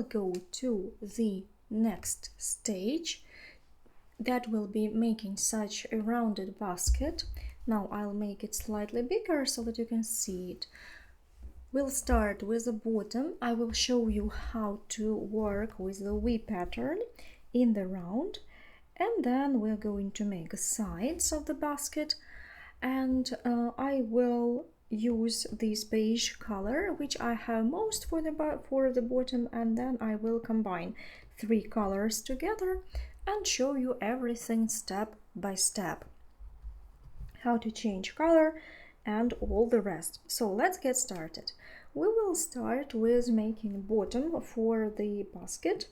will go to the next stage. That will be making such a rounded basket. Now I'll make it slightly bigger so that you can see it. We'll start with the bottom. I will show you how to work with the V pattern in the round, and then we're going to make the sides of the basket, and I will use this beige color, which I have most for the bottom, and then I will combine 3 colors together and show you everything step by step, how to change color and all the rest. So let's get started. We will start with making bottom for the basket,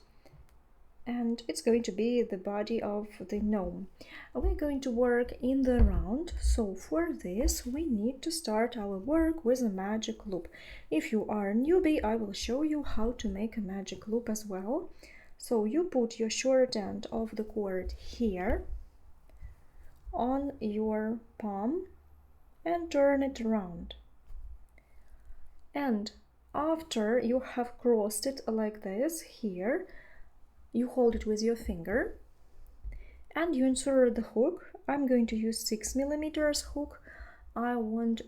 and it's going to be the body of the gnome. We're going to work in the round, so for this we need to start our work with a magic loop. If you are a newbie, I will show you how to make a magic loop as well. So you put your short end of the cord here on your palm and turn it around. And after you have crossed it like this here, you hold it with your finger and you insert the hook. I'm going to use 6 mm hook. I want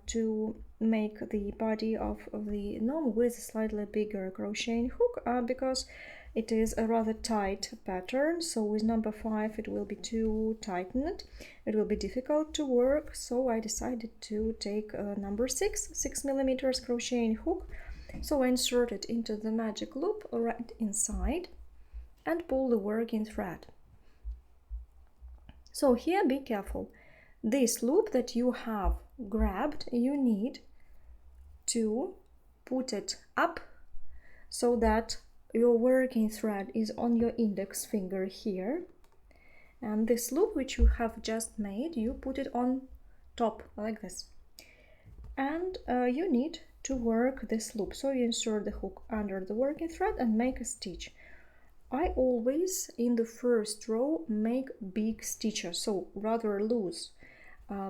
to make the body of the gnome with a slightly bigger crocheting hook because it is a rather tight pattern, so with number 5 it will be too tightened. It will be difficult to work, so I decided to take number 6 mm crocheting hook. So I insert it into the magic loop right inside and pull the working thread. So here be careful. This loop that you have grabbed, you need to put it up so that your working thread is on your index finger here, and this loop which you have just made, you put it on top like this, and you need to work this loop. So you insert the hook under the working thread and make a stitch. I always in the first row make big stitches, so rather loose,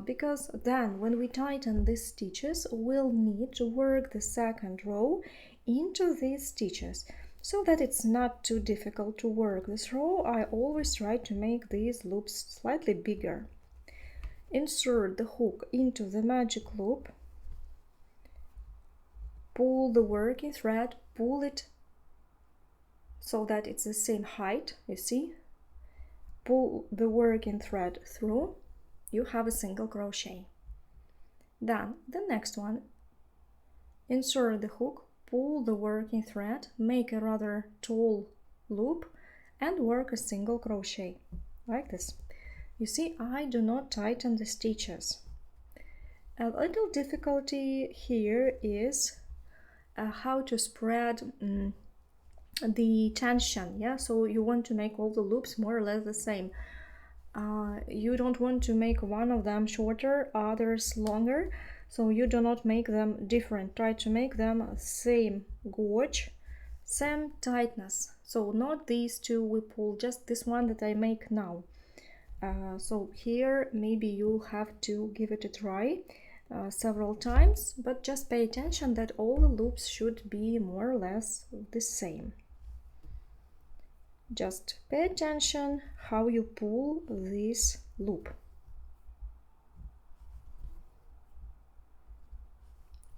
because then when we tighten these stitches we'll need to work the second row into these stitches. So that it's not too difficult to work this row, I always try to make these loops slightly bigger. Insert the hook into the magic loop, pull the working thread, pull it so that it's the same height, you see, pull the working thread through, you have a single crochet. Then the next one, insert the hook, pull the working thread, make a rather tall loop and work a single crochet like this. You see, I do not tighten the stitches. A little difficulty here is how to spread the tension, yeah, so you want to make all the loops more or less the same. You don't want to make one of them shorter, others longer, so you do not make them different. Try to make them same gauge, same tightness. So not these two we pull, just this one that I make now. So here maybe you'll have to give it a try several times, but just pay attention that all the loops should be more or less the same. Just pay attention how you pull this loop.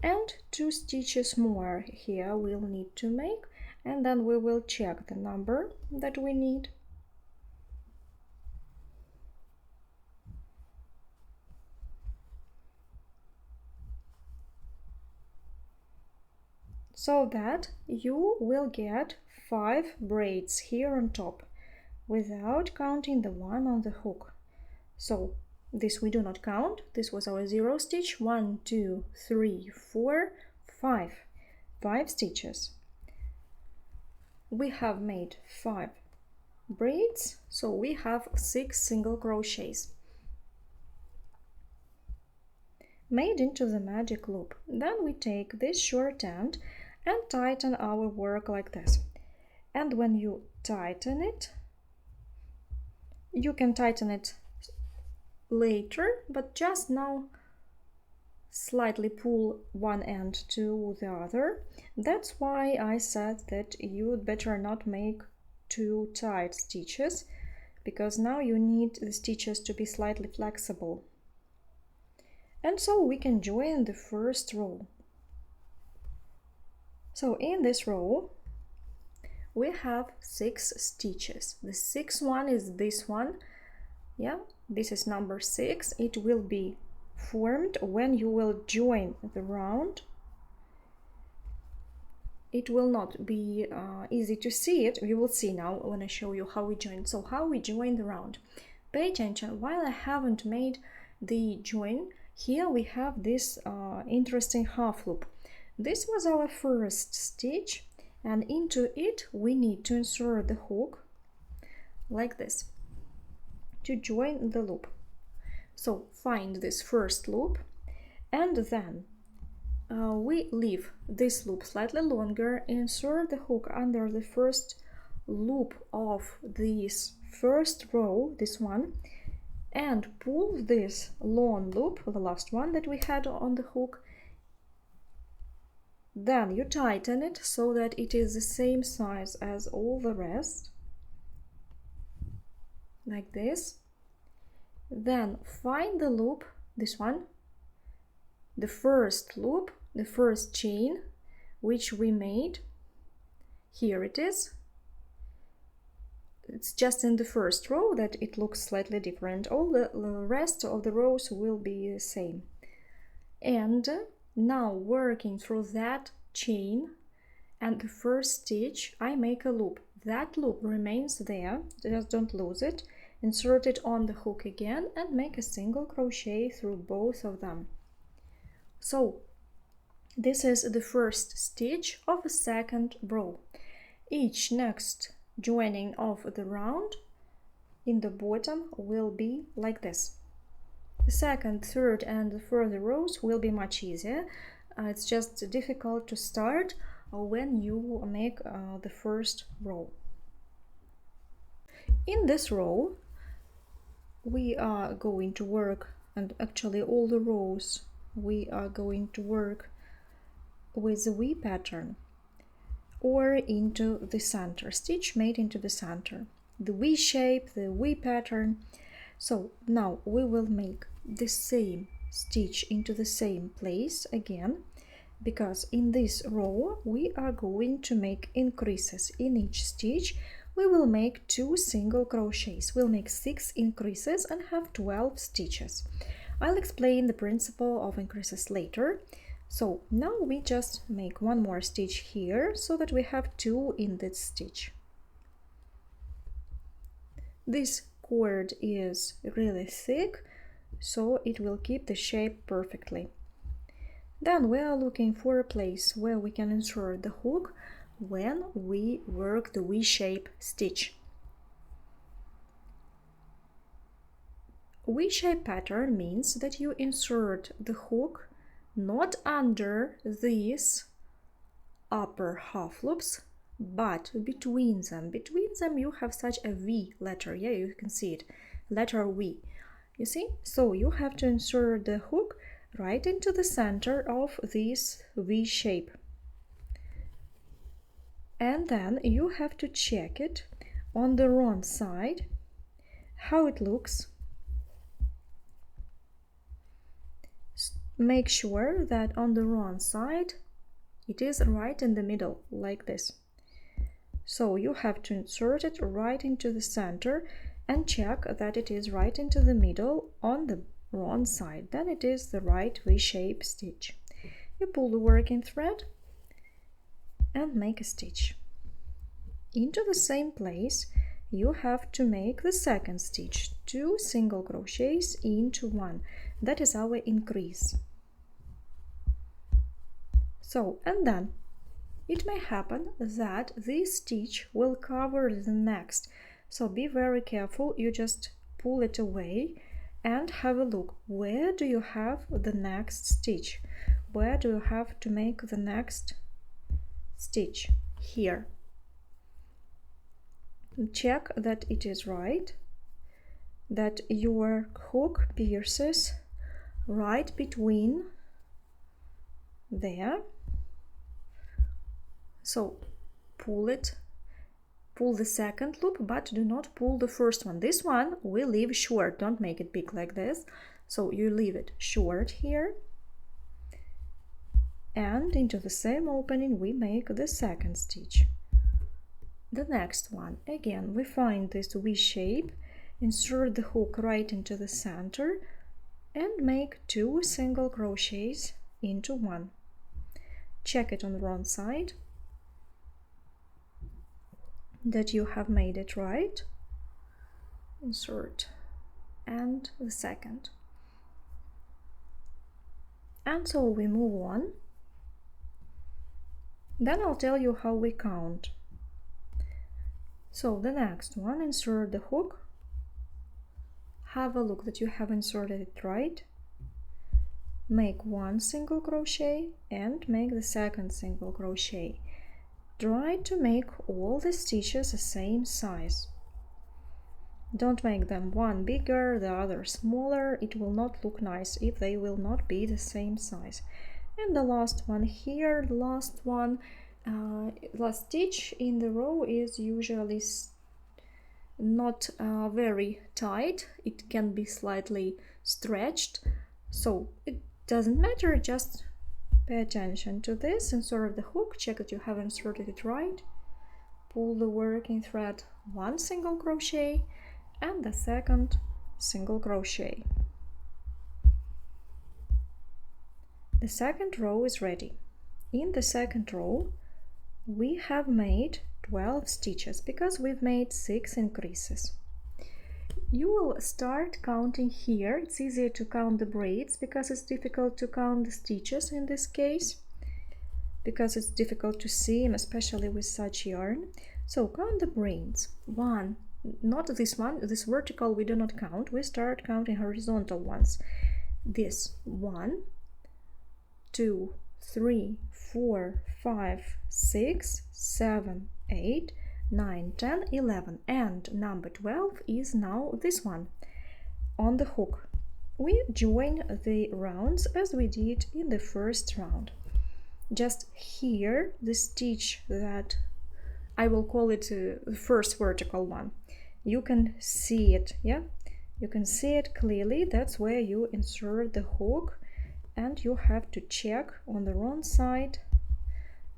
And 2 stitches more here we'll need to make, and then we will check the number that we need. So that you will get 5 braids here on top without counting the one on the hook. So this we do not count. This was our 0 stitch. 1, 2, 3, 4, 5. 5 stitches. We have made 5 braids, so we have 6 single crochets made into the magic loop. Then we take this short end and tighten our work like this. And when you tighten it, you can tighten it later, but just now slightly pull one end to the other. That's why I said that you'd better not make too tight stitches, because now you need the stitches to be slightly flexible. And so we can join the first row. So in this row we have 6 stitches. The 6th one is this one. Yeah, this is number 6. It will be formed when you will join the round. It will not be easy to see it. You will see now when I show you how we join. So how we join the round. Pay attention, while I haven't made the join, here we have this interesting half loop. This was our first stitch, and into it we need to insert the hook like this to join the loop. So find this first loop, and then we leave this loop slightly longer, insert the hook under the first loop of this first row, this one, and pull this long loop, the last one that we had on the hook. Then you tighten it so that it is the same size as all the rest, like this. Then find the loop, this one, the first loop, the first chain which we made. Here it is. It's just in the first row that it looks slightly different. All the rest of the rows will be the same. And now working through that chain and the first stitch, I make a loop. That loop remains there, just don't lose it. Insert it on the hook again and make a single crochet through both of them. So this is the first stitch of the second row. Each next joining of the round in the bottom will be like this. The second, third and the further rows will be much easier. It's just difficult to start when you make the first row. In this row we are going to work, and actually all the rows we are going to work with the V pattern or into the center, stitch made into the center, the V shape, the V pattern. So now we will make the same stitch into the same place again, because in this row we are going to make increases. In each stitch we will make 2 single crochets. We'll make 6 increases and have 12 stitches. I'll explain the principle of increases later. So now we just make one more stitch here so that we have 2 in this stitch. This cord is really thick, so it will keep the shape perfectly. Then we are looking for a place where we can insert the hook when we work the V-shape stitch. V-shape pattern means that you insert the hook not under these upper half loops, but between them. Between them you have such a V letter. Yeah, you can see it, letter V. You see? So you have to insert the hook right into the center of this V shape. And then you have to check it on the wrong side, how it looks. Make sure that on the wrong side it is right in the middle, like this. So you have to insert it right into the center and check that it is right into the middle on the wrong side. Then it is the right V-shape stitch. You pull the working thread and make a stitch. Into the same place you have to make the second stitch, 2 single crochets into 1. That is our increase. So, and then it may happen that this stitch will cover the next. So be very careful, you just pull it away and have a look. Where do you have the next stitch? Where do you have to make the next stitch? Here. Check that it is right, that your hook pierces right between there. So pull it, pull the second loop, but do not pull the first one. This one we leave short, don't make it big like this. So you leave it short here, and into the same opening we make the second stitch. The next one, again we find this V shape, insert the hook right into the center and make 2 single crochets into one. Check it on the wrong side that you have made it right. Insert and the second. And so we move on. Then I'll tell you how we count. So the next one, insert the hook. Have a look that you have inserted it right. Make 1 single crochet and make the second single crochet. Try to make all the stitches the same size. Don't make them one bigger, the other smaller. It will not look nice if they will not be the same size. And the last one here, the last one, last stitch in the row is usually not very tight. It can be slightly stretched, so it doesn't matter, just pay attention to this. Insert the hook, check that you have inserted it right, pull the working thread 1 single crochet and the second single crochet. The second row is ready. In the second row we have made 12 stitches because we've made 6 increases. You will start counting here. It's easier to count the braids because it's difficult to count the stitches in this case, because it's difficult to see them, especially with such yarn. So count the braids. 1, not this one, this vertical we do not count, we start counting horizontal ones. This 1, 2, 3, 4, 5, 6, 7, 8, 9, 10, 11, and number 12 is now this one on the hook. We join the rounds as we did in the first round. Just here the stitch that I will call it the first vertical one, you can see it, yeah, you can see it clearly. That's where you insert the hook, and you have to check on the wrong side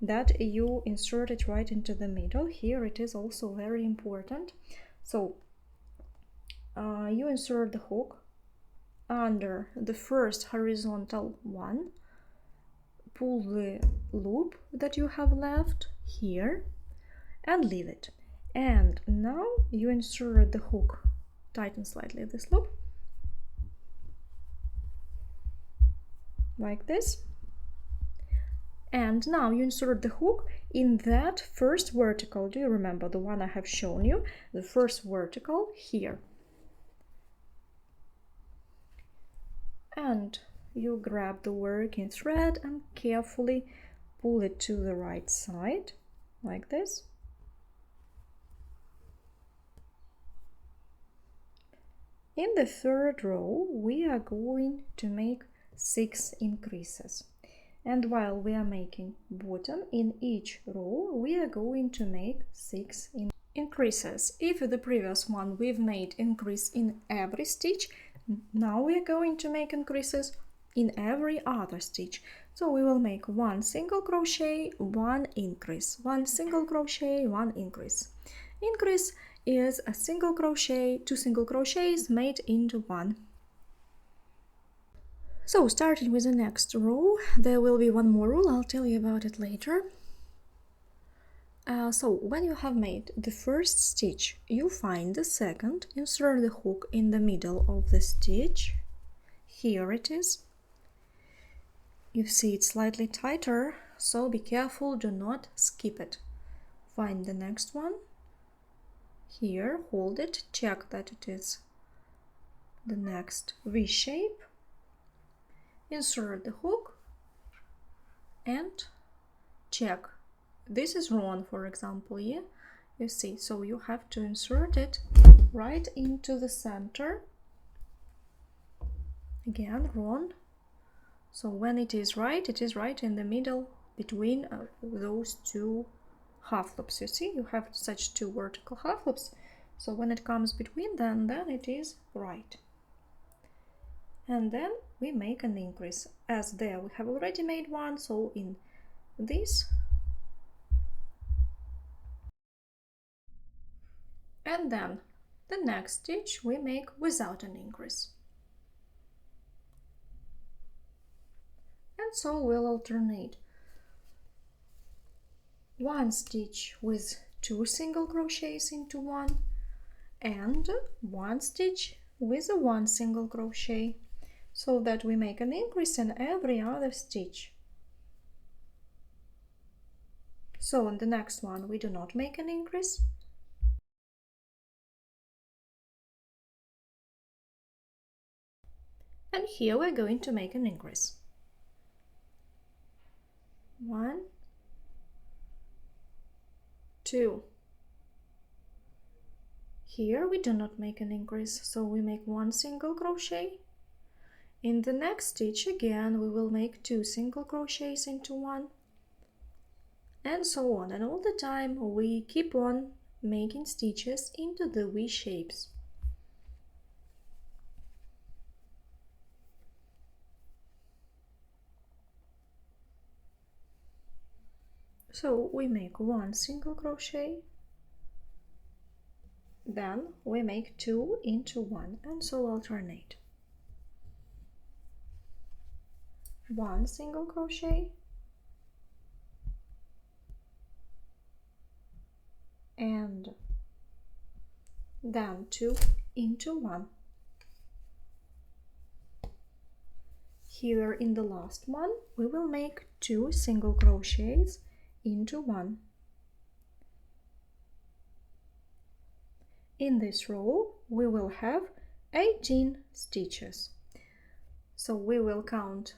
that you insert it right into the middle. Here it is also very important. So you insert the hook under the first horizontal one, pull the loop that you have left here and leave it. And now you insert the hook, tighten slightly this loop, like this. And now you insert the hook in that first vertical. Do you remember the one I have shown you? The first vertical here. And you grab the working thread and carefully pull it to the right side, like this. In the third row, we are going to make 6 increases. And while we are making bottom in each row, we are going to make 6 increases. If the previous one we've made increase in every stitch, now we are going to make increases in every other stitch. So we will make 1 single crochet, 1 increase, 1 single crochet, 1 increase. Increase is a single crochet, 2 single crochets made into one. So starting with the next row, there will be one more rule, I'll tell you about it later. So when you have made the first stitch, you find the second, insert the hook in the middle of the stitch. Here it is. You see it's slightly tighter, so be careful, do not skip it. Find the next one. Here, hold it, check that it is the next V shape. Insert the hook and check. This is wrong, for example, yeah? You see, so you have to insert it right into the center. Again, wrong. So when it is right in the middle between those two half loops. You see, you have such two vertical half loops. So when it comes between them, then it is right. And then we make an increase. As there we have already made one, so in this. And then the next stitch we make without an increase. And so we'll alternate one stitch with 2 single crochets into one and one stitch with a 1 single crochet, so that we make an increase in every other stitch. So in the next one we do not make an increase. And here we're going to make an increase. 1, 2. Here we do not make an increase, so we make 1 single crochet. In the next stitch again we will make 2 single crochets into one, and so on, and all the time we keep on making stitches into the V shapes. So we make 1 single crochet, then we make 2 into 1, and so alternate. 1 single crochet and then 2 into 1. Here in the last one we will make 2 single crochets into 1. In this row we will have 18 stitches. So we will count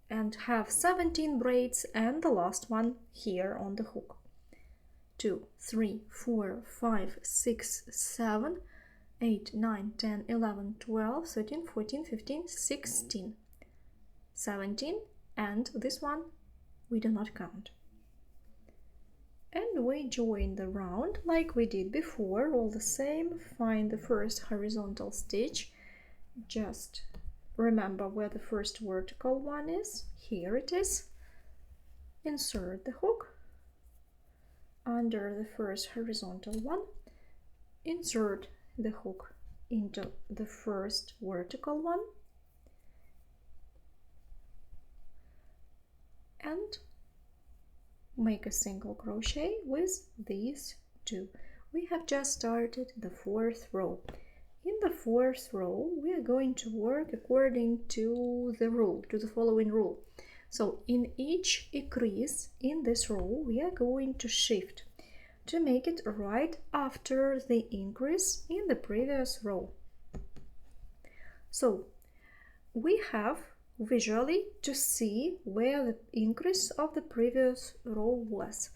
and have 17 braids and the last one here on the hook. 2, 3, 4, 5, 6, 7, 8, 9, 10, 11, 12, 13, 14, 15, 16, 17, and this one we do not count. And we join the round like we did before, all the same. Find the first horizontal stitch, just remember where the first vertical one is. Here it is. Insert the hook under the first horizontal one, insert the hook into the first vertical one, and make a single crochet with these 2. We have just started the 4th row. In the 4th row we are going to work according to the rule, to the following rule. So in each increase in this row we are going to shift to make it right after the increase in the previous row. So we have visually to see where the increase of the previous row was.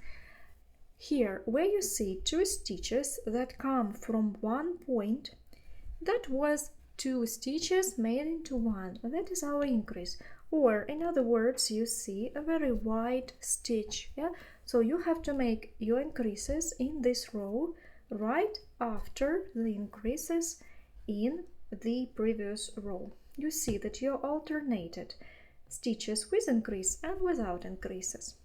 Here where you see 2 stitches that come from one point, that was 2 stitches made into one. That is our increase. Or in other words, you see a very wide stitch. Yeah? So you have to make your increases in this row right after the increases in the previous row. You see that you alternated stitches with increase and without increases.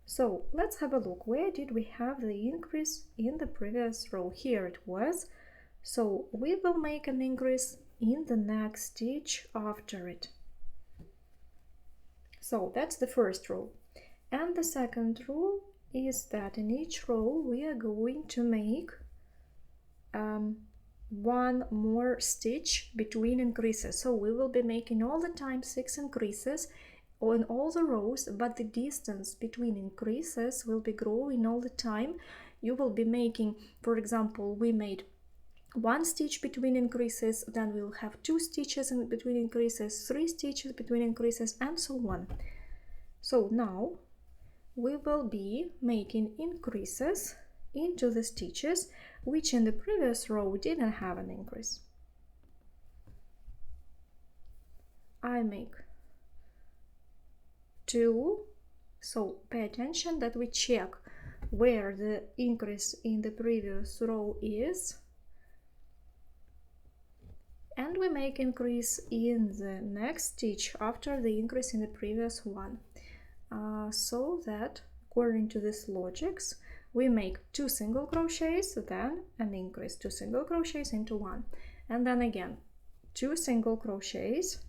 So let's have a look. Where did we have the increase in the previous row? Here it was. So we will make an increase in the next stitch after it. So that's the first row. And the second rule is that in each row we are going to make one more stitch between increases. So we will be making all the time 6 increases in all the rows, but the distance between increases will be growing all the time. You will be making, for example, we made 1 stitch between increases, then we'll have 2 stitches in between increases, 3 stitches between increases, and so on. So now we will be making increases into the stitches which in the previous row didn't have an increase. I make 2. So pay attention that we check where the increase in the previous row is, and we make increase in the next stitch after the increase in the previous one. So that according to this logics, we make 2 single crochets, then an increase, 2 single crochets into 1, and then again 2 single crochets.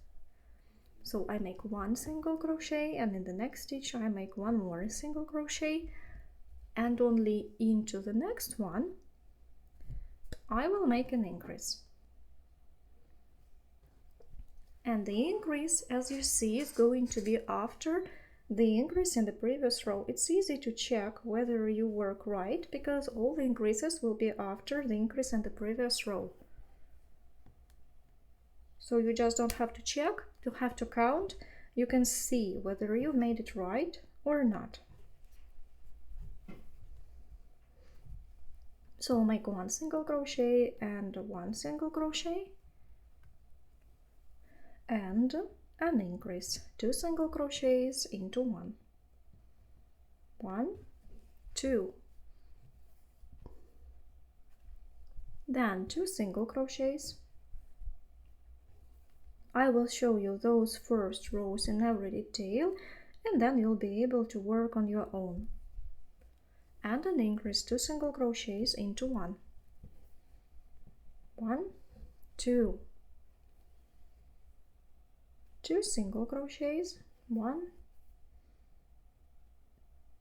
So I make 1 single crochet, and in the next stitch I make 1 more single crochet, and only into the next one I will make an increase. And the increase, as you see, is going to be after the increase in the previous row. It's easy to check whether you work right, because all the increases will be after the increase in the previous row. So you just don't have to check, you have to count. You can see whether you made it right or not. So make 1 single crochet and 1 single crochet, and an increase, 2 single crochets into 1. 1, 2. Then 2 single crochets. I will show you those first rows in every detail, and then you'll be able to work on your own. And an increase, 2 single crochets into 1. 1, 2. 2 single crochets, 1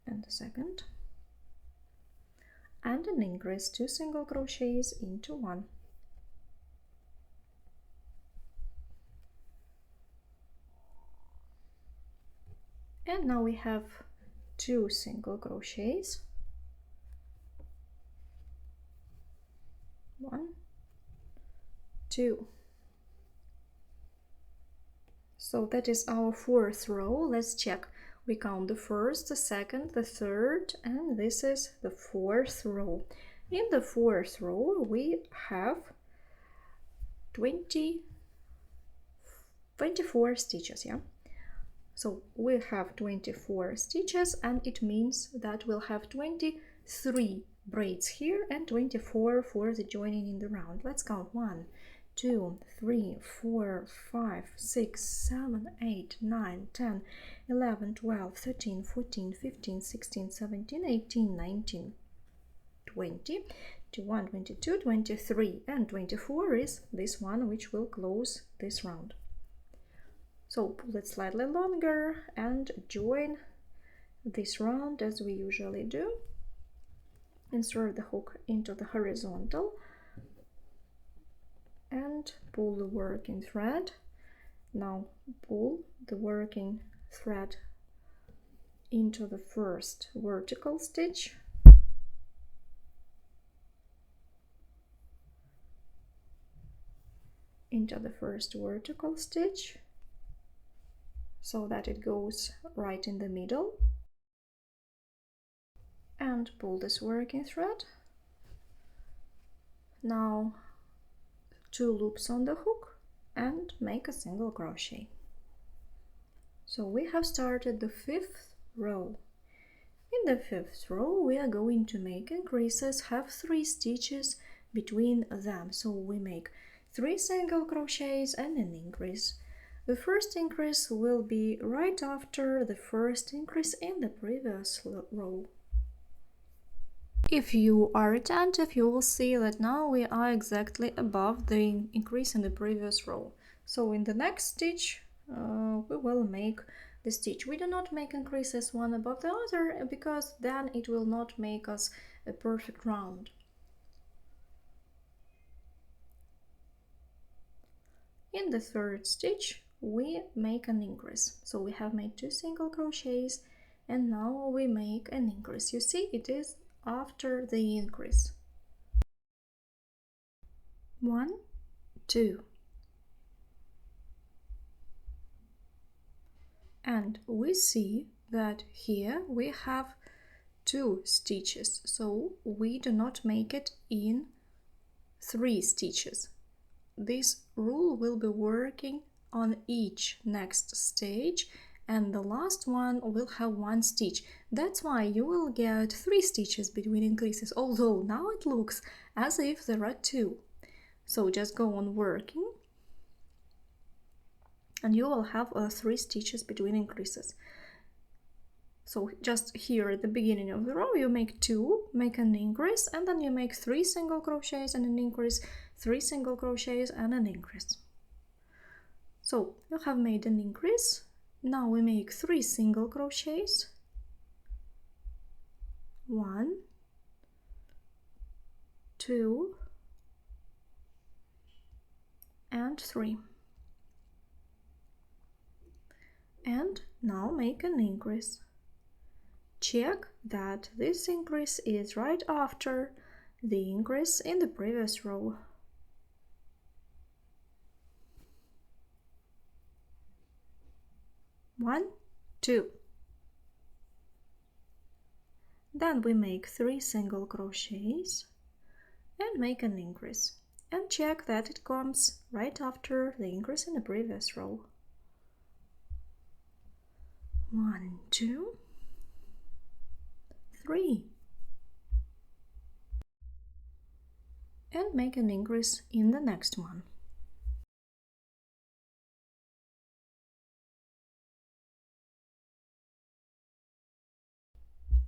and the second, and an increase, 2 single crochets into 1. And now we have 2 single crochets, 1, 2. So that is our 4th row. Let's check. We count the 1st, the 2nd, the 3rd, and this is the 4th row. In the 4th row we have 24 stitches, yeah? So we have 24 stitches, and it means that we'll have 23 braids here and 24 for the joining in the round. Let's count. 1, 2, 3, 4, 5, 6, 7, 8, 9, 10, 11, 12, 13, 14, 15, 16, 17, 18, 19, 20, 21, 22, 23, and 24 is this one which will close this round. So pull it slightly longer and join this round as we usually do. Insert the hook into the horizontal and pull the working thread. Now pull the working thread into the first vertical stitch, so that it goes right in the middle, and pull this working thread. Now 2 loops on the hook and make a single crochet. So we have started the 5th row. In the 5th row we are going to make increases, have 3 stitches between them. So we make 3 single crochets and an increase. The first increase will be right after the first increase in the previous row. If you are attentive, you will see that now we are exactly above the increase in the previous row. So in the next stitch we will make the stitch. We do not make increases one above the other, because then it will not make us a perfect round. In the 3rd stitch we make an increase. So we have made 2 single crochets, and now we make an increase. You see, it is after the increase. 1, 2. And we see that here we have 2 stitches, so we do not make it in 3 stitches. This rule will be working on each next stage, and the last one will have 1 stitch. That's why you will get 3 stitches between increases, although now it looks as if there are 2. So just go on working and you will have 3 stitches between increases. So just here at the beginning of the row you make 2, make an increase, and then you make 3 single crochets and an increase, 3 single crochets and an increase. So you have made an increase. Now we make 3 single crochets, 1, 2 and 3, and now make an increase. Check that this increase is right after the increase in the previous row. One, 2. Then we make 3 single crochets and make an increase, and check that it comes right after the increase in the previous row. 1, 2, 3, and make an increase in the next one.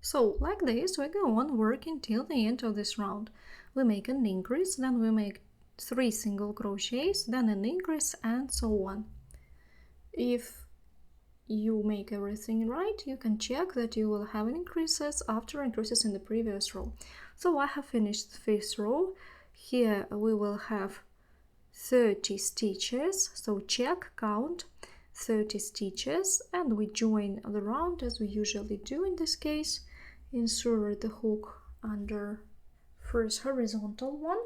So like this we go on working till the end of this round. We make an increase, then we make 3 single crochets, then an increase, and so on. If you make everything right, you can check that you will have increases after increases in the previous row. So I have finished the 5th row. Here we will have 30 stitches, so check, count 30 stitches, and we join the round as we usually do in this case. Insert the hook under first horizontal one,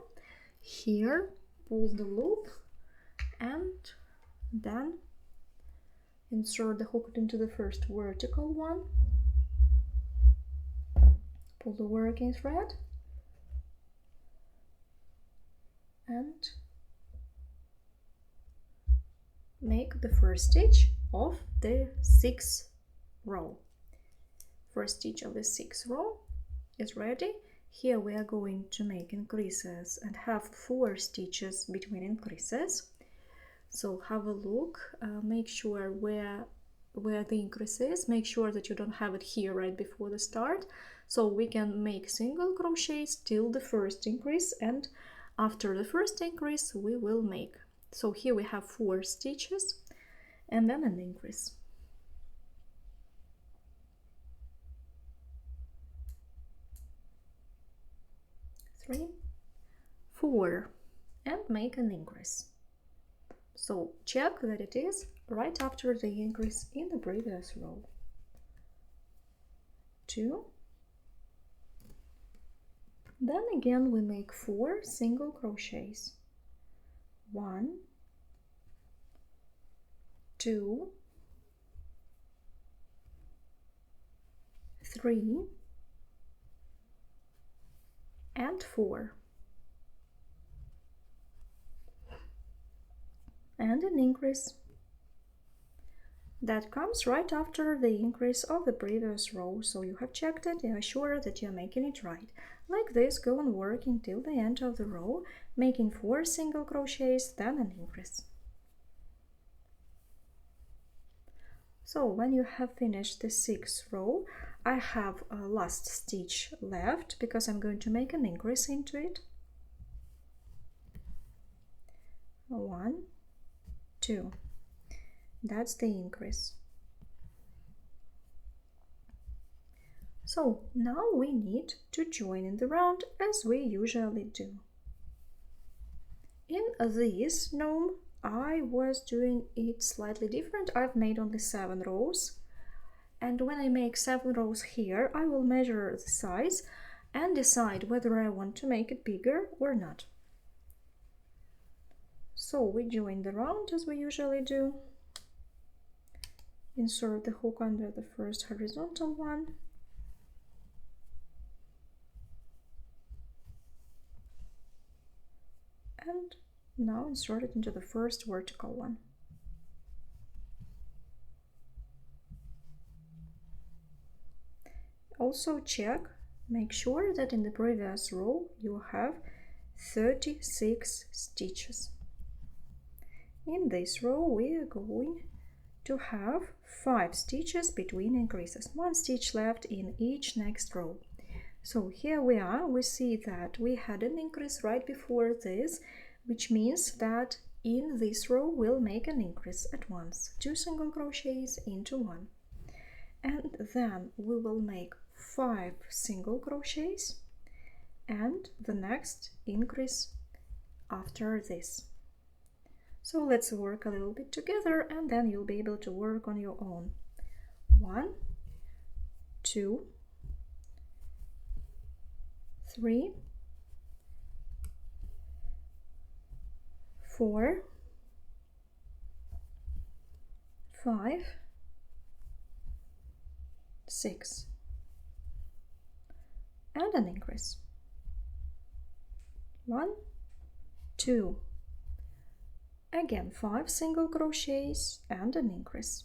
here pull the loop, and then insert the hook into the first vertical one, pull the working thread, and make the first stitch of the 6th row. First stitch of the 6th row is ready. Here we are going to make increases and have 4 stitches between increases. So have a look, make sure where the increase is, make sure that you don't have it here right before the start, so we can make single crochets till the first increase, and after the first increase we will make. So here we have 4 stitches and then an increase. 3, 4, and make an increase. So check that it is right after the increase in the previous row. 2. Then again we make 4 single crochets. 1, 2, 3, and 4, and an increase. That comes right after the increase of the previous row, so you have checked it, you are sure that you are making it right. Like this, go on working till the end of the row, making 4 single crochets, then an increase. So when you have finished the 6th row, I have a last stitch left because I'm going to make an increase into it. 1, 2. That's the increase. So now we need to join in the round as we usually do. In this gnome, I was doing it slightly different. I've made only 7 rows. And when I make 7 rows here, I will measure the size and decide whether I want to make it bigger or not. So we join the round as we usually do. Insert the hook under the first horizontal one. And now insert it into the first vertical one. also check, make sure that in the previous row you have 36 stitches. In this row we are going to have 5 stitches between increases, 1 stitch left in each next row. So here we are, we see that we had an increase right before this, which means that in this row we'll make an increase at once, 2 single crochets into 1. And then we will make 5 single crochets and the next increase after this. So let's work a little bit together and then you'll be able to work on your own. 1, 2, 3, 4, 5, 6, and an increase. 1, 2, again 5 single crochets and an increase.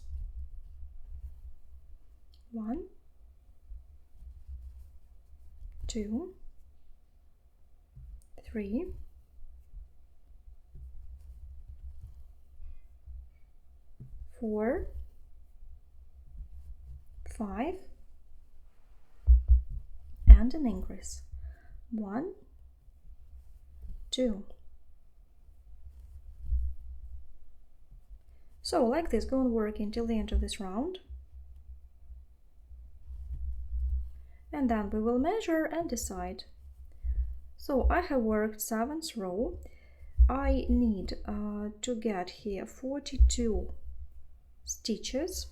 1, 2, 3, 4, 5, and an increase. 1, 2. So like this, go on working till the end of this round. And then we will measure and decide. So I have worked 7th row. I need to get here 42 stitches.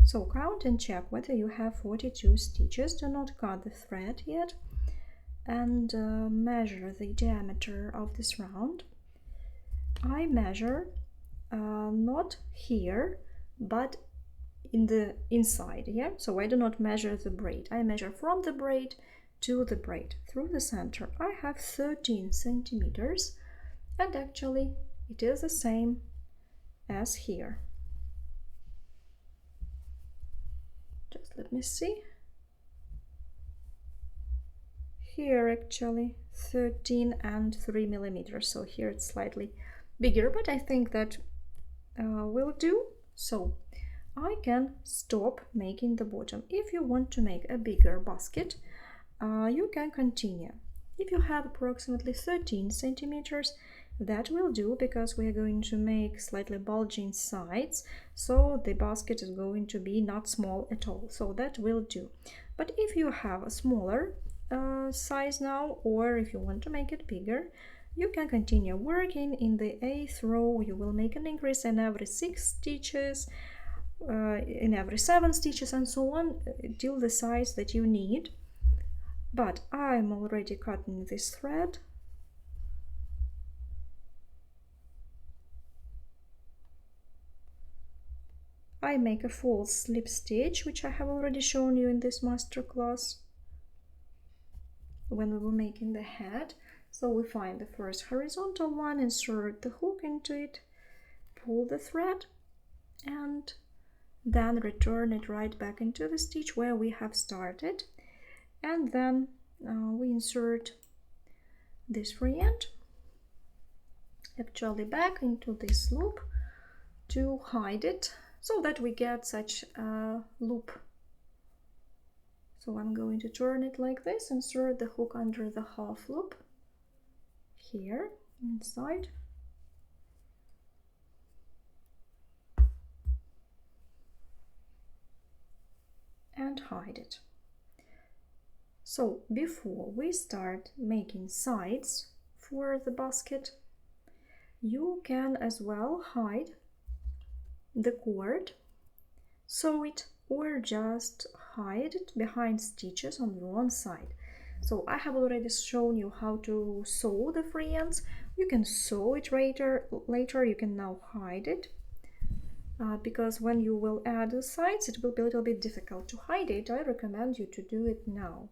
So count and check whether you have 42 stitches. Do not cut the thread yet. And measure the diameter of this round. I measure not here, but in the inside, yeah? So I do not measure the braid. I measure from the braid to the braid through the center. I have 13 centimeters, and actually it is the same as here. Just let me see. Here actually 13 and 3 millimeters, so here it's slightly bigger, but I think that will do. So I can stop making the bottom. If you want to make a bigger basket, you can continue. If you have approximately 13 centimeters, that will do, because we are going to make slightly bulging sides, so the basket is going to be not small at all, so that will do. But if you have a smaller size now, or if you want to make it bigger, you can continue working. In the 8th row you will make an increase in every 6 stitches, in every 7 stitches, and so on till the size that you need. But I'm already cutting this thread. I make a false slip stitch, which I have already shown you in this master class when we were making the head. So we find the first horizontal one, insert the hook into it, pull the thread, and then return it right back into the stitch where we have started. And then we insert this free end actually back into this loop to hide it, so that we get such a loop. So I'm going to turn it like this, insert the hook under the half loop here inside, and hide it. So before we start making sides for the basket, you can as well hide the cord, sew it, or just hide it behind stitches on the one side. So I have already shown you how to sew the free ends. You can sew it later, you can now hide it, because when you will add the sides it will be a little bit difficult to hide it. I recommend you to do it now.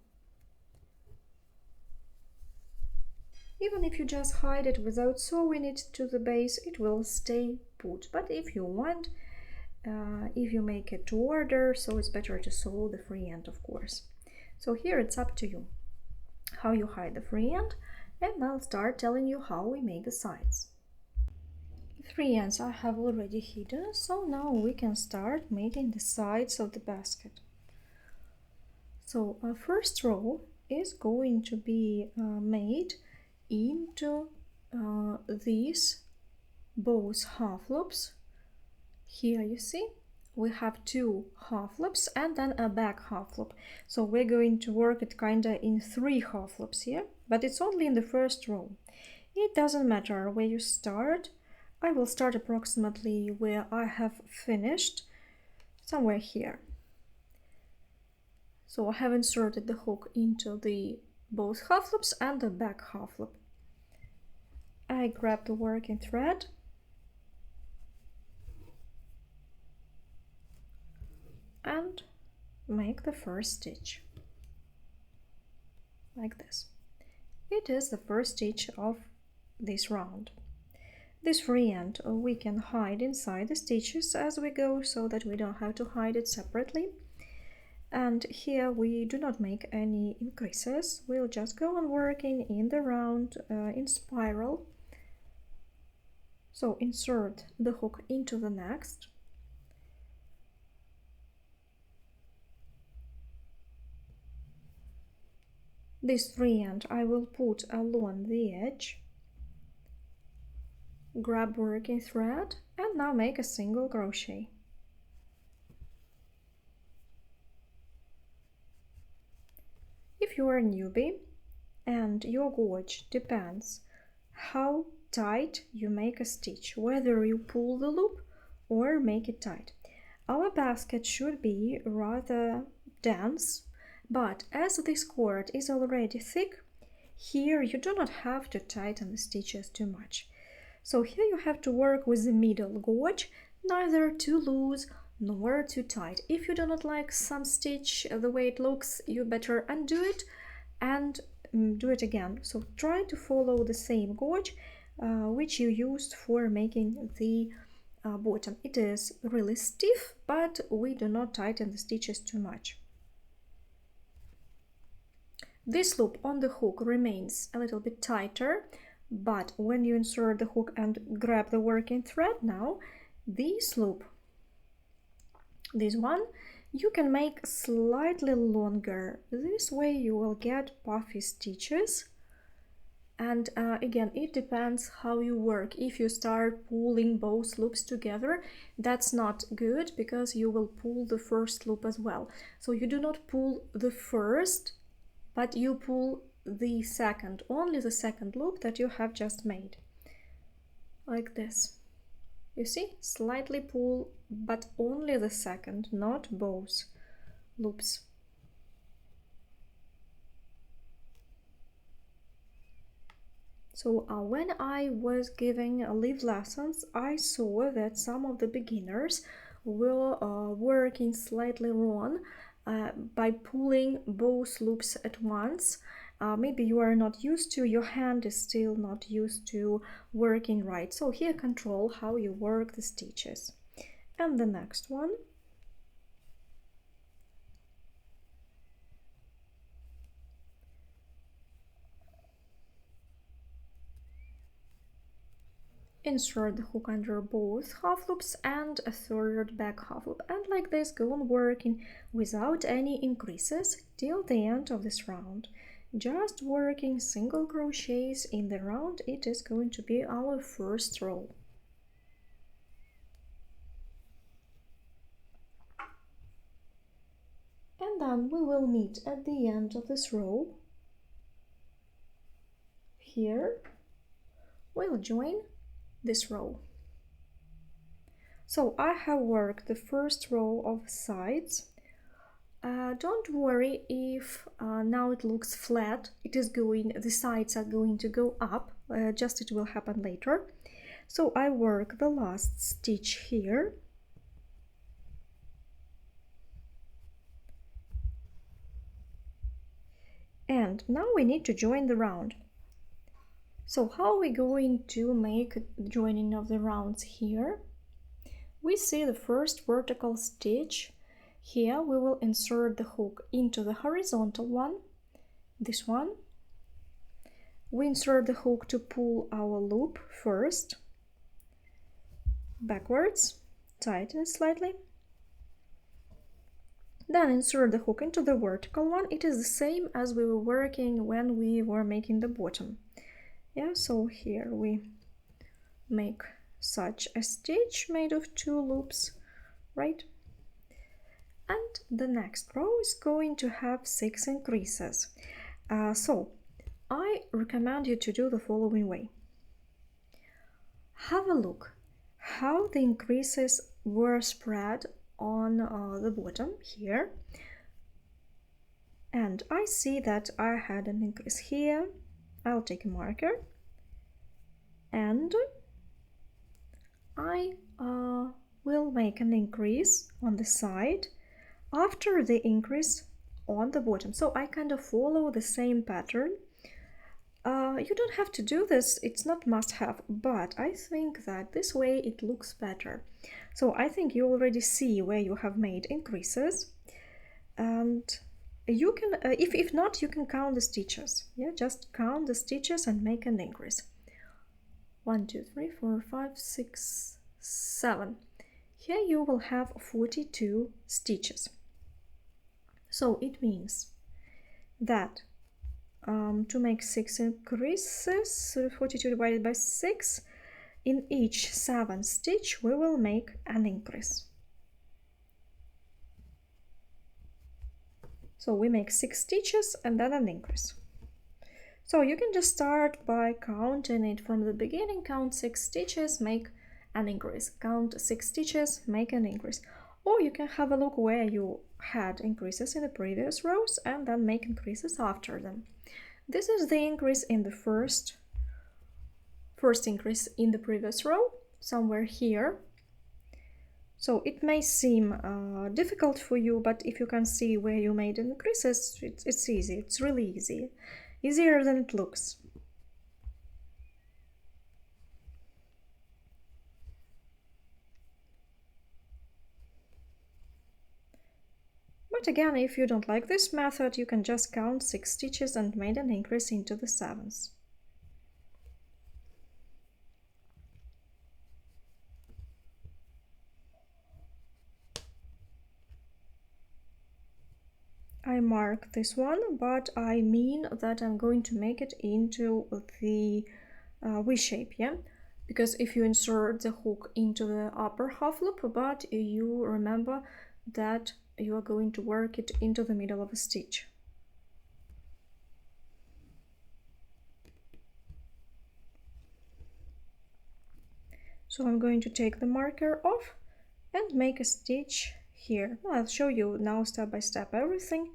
Even if you just hide it without sewing it to the base, it will stay put. But if you want, if you make it to order, so it's better to sew the free end, of course. So here it's up to you how you hide the free end, and I'll start telling you how we make the sides. The free ends I have already hidden, so now we can start making the sides of the basket. So our first row is going to be made into these both half loops. Here you see we have 2 half loops and then a back half loop. So we're going to work it kinda in 3 half loops here, but it's only in the first row. It doesn't matter where you start. I will start approximately where I have finished, somewhere here. So I have inserted the hook into the both half loops and the back half loop. I grab the working thread and make the first stitch like this. It is the first stitch of this round. This free end we can hide inside the stitches as we go, so that we don't have to hide it separately. And here we do not make any increases, we'll just go on working in the round in spiral. So insert the hook into the next. This free end I will put along the edge, grab working thread, and now make a single crochet. If you are a newbie and your gauge depends how tight you make a stitch, whether you pull the loop or make it tight. Our basket should be rather dense, but as this cord is already thick, here you do not have to tighten the stitches too much. So here you have to work with the middle gauge, neither too loose nor too tight. If you do not like some stitch the way it looks, you better undo it and do it again. So try to follow the same gauge which you used for making the bottom. It is really stiff, but we do not tighten the stitches too much. This loop on the hook remains a little bit tighter, but when you insert the hook and grab the working thread now, this loop, this one, you can make slightly longer. This way you will get puffy stitches. And again, it depends how you work. If you start pulling both loops together, that's not good, because you will pull the first loop as well. So you do not pull the first, but you pull the second, only the second loop that you have just made. Like this. You see? Slightly pull, but only the second, not both loops. So when I was giving leaf lessons, I saw that some of the beginners were working slightly wrong by pulling both loops at once. Maybe you are not used to, your hand is still not used to working right. So here control how you work the stitches. And the next one. Insert the hook under both half loops and a third back half loop, and like this go on working without any increases till the end of this round. Just working single crochets in the round. It is going to be our first row. And then we will meet at the end of this row. Here we'll join this row. So I have worked the first row of sides. Don't worry if now it looks flat. It is going, the sides are going to go up, just it will happen later. So I work the last stitch here. And now we need to join the round. So how are we going to make joining of the rounds here? we see the first vertical stitch. Here we will insert the hook into the horizontal one, this one. We insert the hook to pull our loop first, backwards, tighten it slightly. Then insert the hook into the vertical one. It is the same as we were working when we were making the bottom. Yeah, so here we make such a stitch made of 2 loops, right? And the next row is going to have 6 increases. So I recommend you to do the following way. Have a look how the increases were spread on the bottom here. And I see that I had an increase here. I'll take a marker and I will make an increase on the side after the increase on the bottom. So I kind of follow the same pattern. You don't have to do this, it's not must-have, but I think that this way it looks better. So I think you already see where you have made increases, and you can, if not, you can count the stitches. Yeah, just count the stitches and make an increase. 1, 2, 3, 4, 5, 6, 7. Here you will have 42 stitches. So it means that to make 6 increases, 42 divided by 6, in each 7th stitch we will make an increase. So we make 6 stitches and then an increase. So you can just start by counting it from the beginning, count 6 stitches, make an increase, count 6 stitches, make an increase. Or you can have a look where you had increases in the previous rows and then make increases after them. This is the increase in the first increase in the previous row, somewhere here. So it may seem difficult for you, but if you can see where you made increases, it's easy. It's really easy. Easier than it looks. But again, if you don't like this method, you can just count 6 stitches and make an increase into the 7th. I mark this one, but I mean that I'm going to make it into the V shape, yeah? Because if you insert the hook into the upper half loop, but you remember that you are going to work it into the middle of a stitch. So I'm going to take the marker off and make a stitch here. I'll show you now step by step everything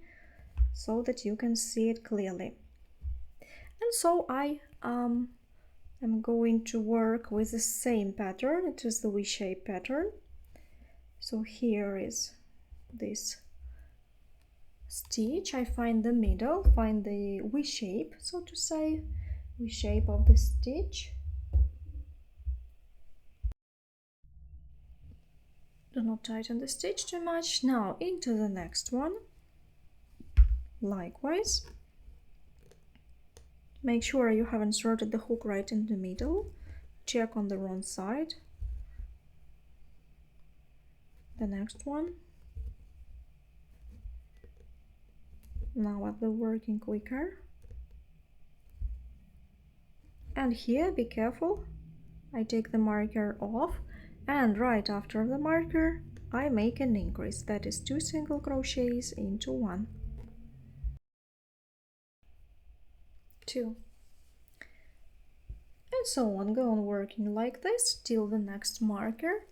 so that you can see it clearly. And so I am going to work with the same pattern. It is the V-shape pattern. So here is this stitch. I find the middle, find the V-shape, so to say, V-shape of the stitch. Do not tighten the stitch too much. Now into the next one. Likewise, make sure you have inserted the hook right in the middle. Check on the wrong side. The next one. Now I'll be working quicker. And here, be careful. I take the marker off, and right after the marker, I make an increase. That is 2 single crochets into 1. 2. And so on, go on working like this till the next marker.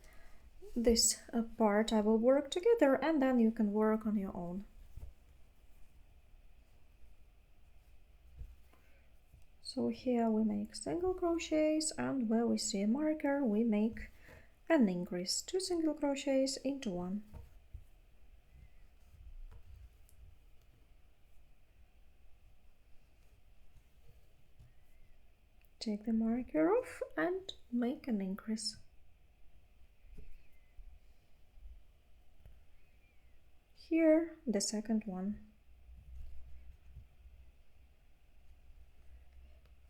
This part I will work together, and then you can work on your own. So here we make single crochets, and where we see a marker we make an increase, 2 single crochets into 1. Take the marker off and make an increase. here the second one.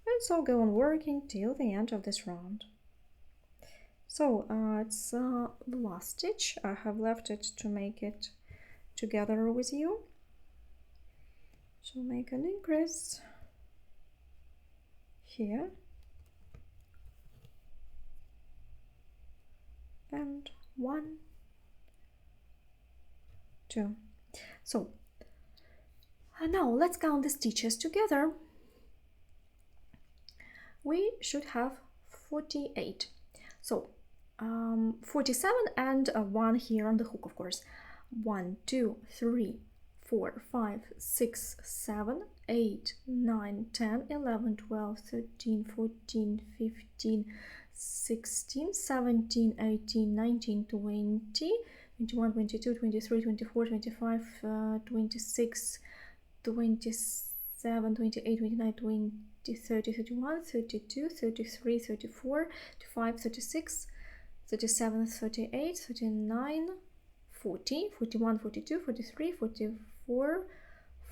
And so go on working till the end of this round. So it's the last stitch. I have left it to make it together with you. So make an increase here and 1, 2. So now let's count the stitches together. We should have 48. So 47 and 1 here on the hook, of course. 1, 2, 3, 4, 5, 6, 7, 8, 9, 10, 11, 12, 13, 14, 15, 16, 17, 18, 19, 20, 21, 22, 23, 24, 25, 26, 27, 28, 29, 20, 30, 31, 32, 33, 34, 35, 36, 37, 38, 39, 40, 41, 42, 43, 44,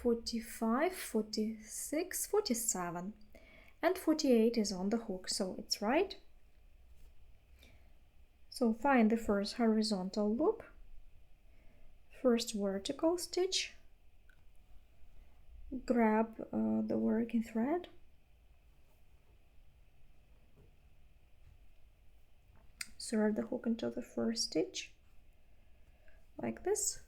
45, 46, 47, and 48 is on the hook, so it's right. So find the first horizontal loop, first vertical stitch, grab the working thread, insert the hook into the first stitch, like this.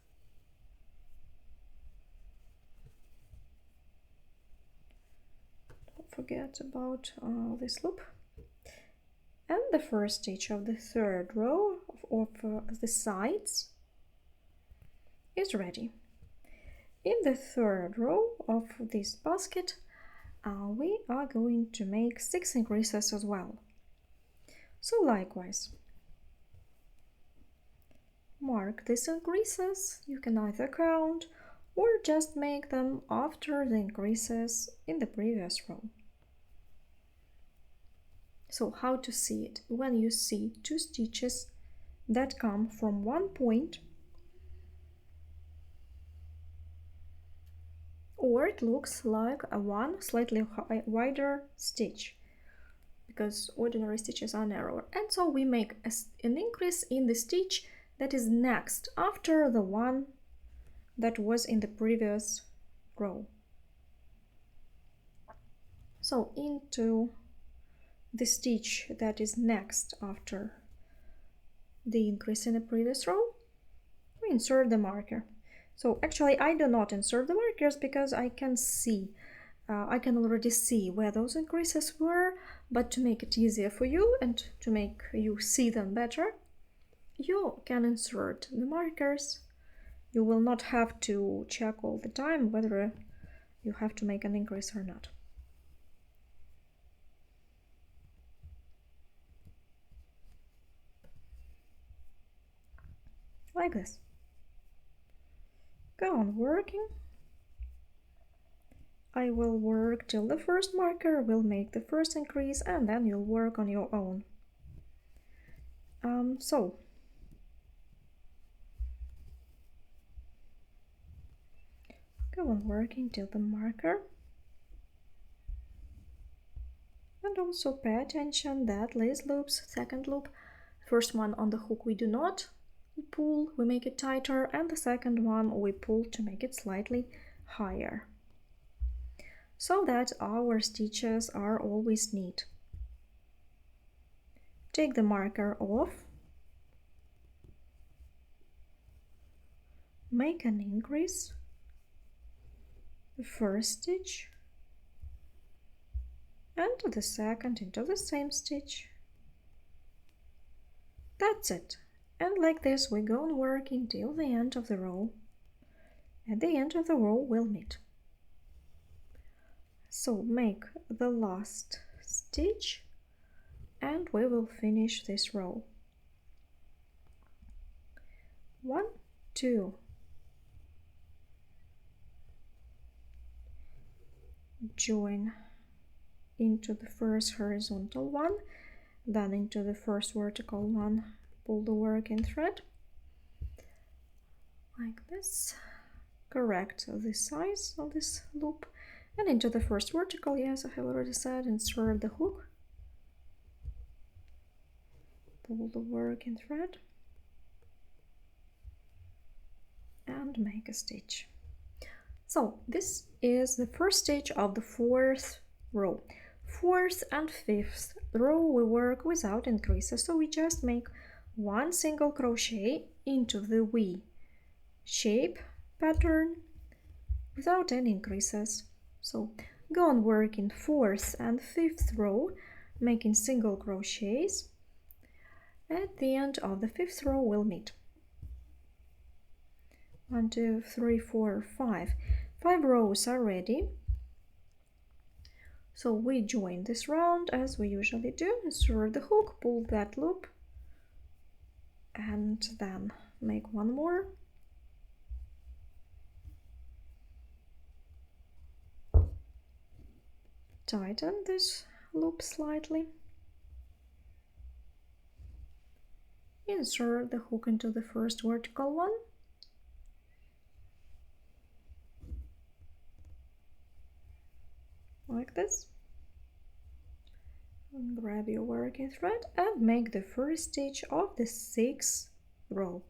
Don't forget about this loop. And the first stitch of the third row of the sides is ready. In the third row of this basket, we are going to make 6 increases as well. So likewise, mark these increases. You can either count or just make them after the increases in the previous row. So how to see it? When you see 2 stitches that come from one point, or it looks like a one slightly wider stitch, because ordinary stitches are narrower. And so we make an increase in the stitch that is next after the one that was in the previous row. So into the stitch that is next after the increase in the previous row, we insert the marker. So actually I do not insert the markers because I can see, I can already see where those increases were, but to make it easier for you and to make you see them better, you can insert the markers. You will not have to check all the time whether you have to make an increase or not. Like this. Go on working. I will work till the first marker will make the first increase, and then you'll work on your own. So go on working till the marker, and also pay attention that these loops, second loop, first one on the hook we do not pull, we make it tighter, and the second one we pull to make it slightly higher, so that our stitches are always neat. Take the marker off, make an increase, the first stitch, and the second into the same stitch. That's it. And like this we go on working till the end of the row. At the end of the row we'll meet. So make the last stitch and we will finish this row. 1, 2, join into the first horizontal one, then into the first vertical one, pull the working thread like this, correct the size of this loop. And into the first vertical, yes, I have already said, insert the hook, pull the working thread, and make a stitch. So this is the first stitch of the fourth row. Fourth and fifth row we work without increases, so we just make one single crochet into the V shape pattern without any increases. So go on work in fourth and fifth row, making single crochets. At the end of the fifth row we'll meet. 1, 2, 3, 4, 5. 5 rows are ready. So we join this round as we usually do. Insert the hook, pull that loop, and then make one more. Tighten this loop slightly. Insert the hook into the first vertical one. Like this. And grab your working thread and make the first stitch of the sixth row.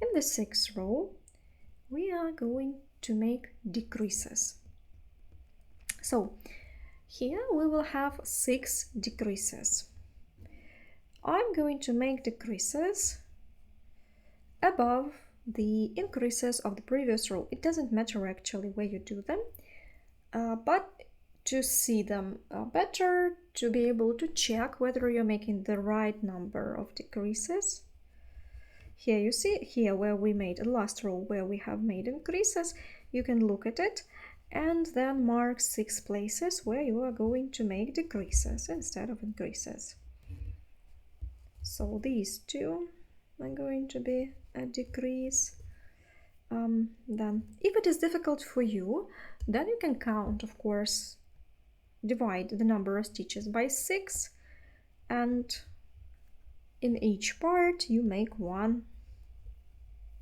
In the sixth row, we are going to make decreases. So here we will have 6 decreases. I'm going to make decreases above the increases of the previous row. It doesn't matter actually where you do them, but to see them better, to be able to check whether you're making the right number of decreases. Here you see, here where we made the last row where we have made increases, you can look at it and then mark 6 places where you are going to make decreases instead of increases. So these two are going to be a decrease. Then if it is difficult for you, then you can count, of course, divide the number of stitches by 6, and in each part you make one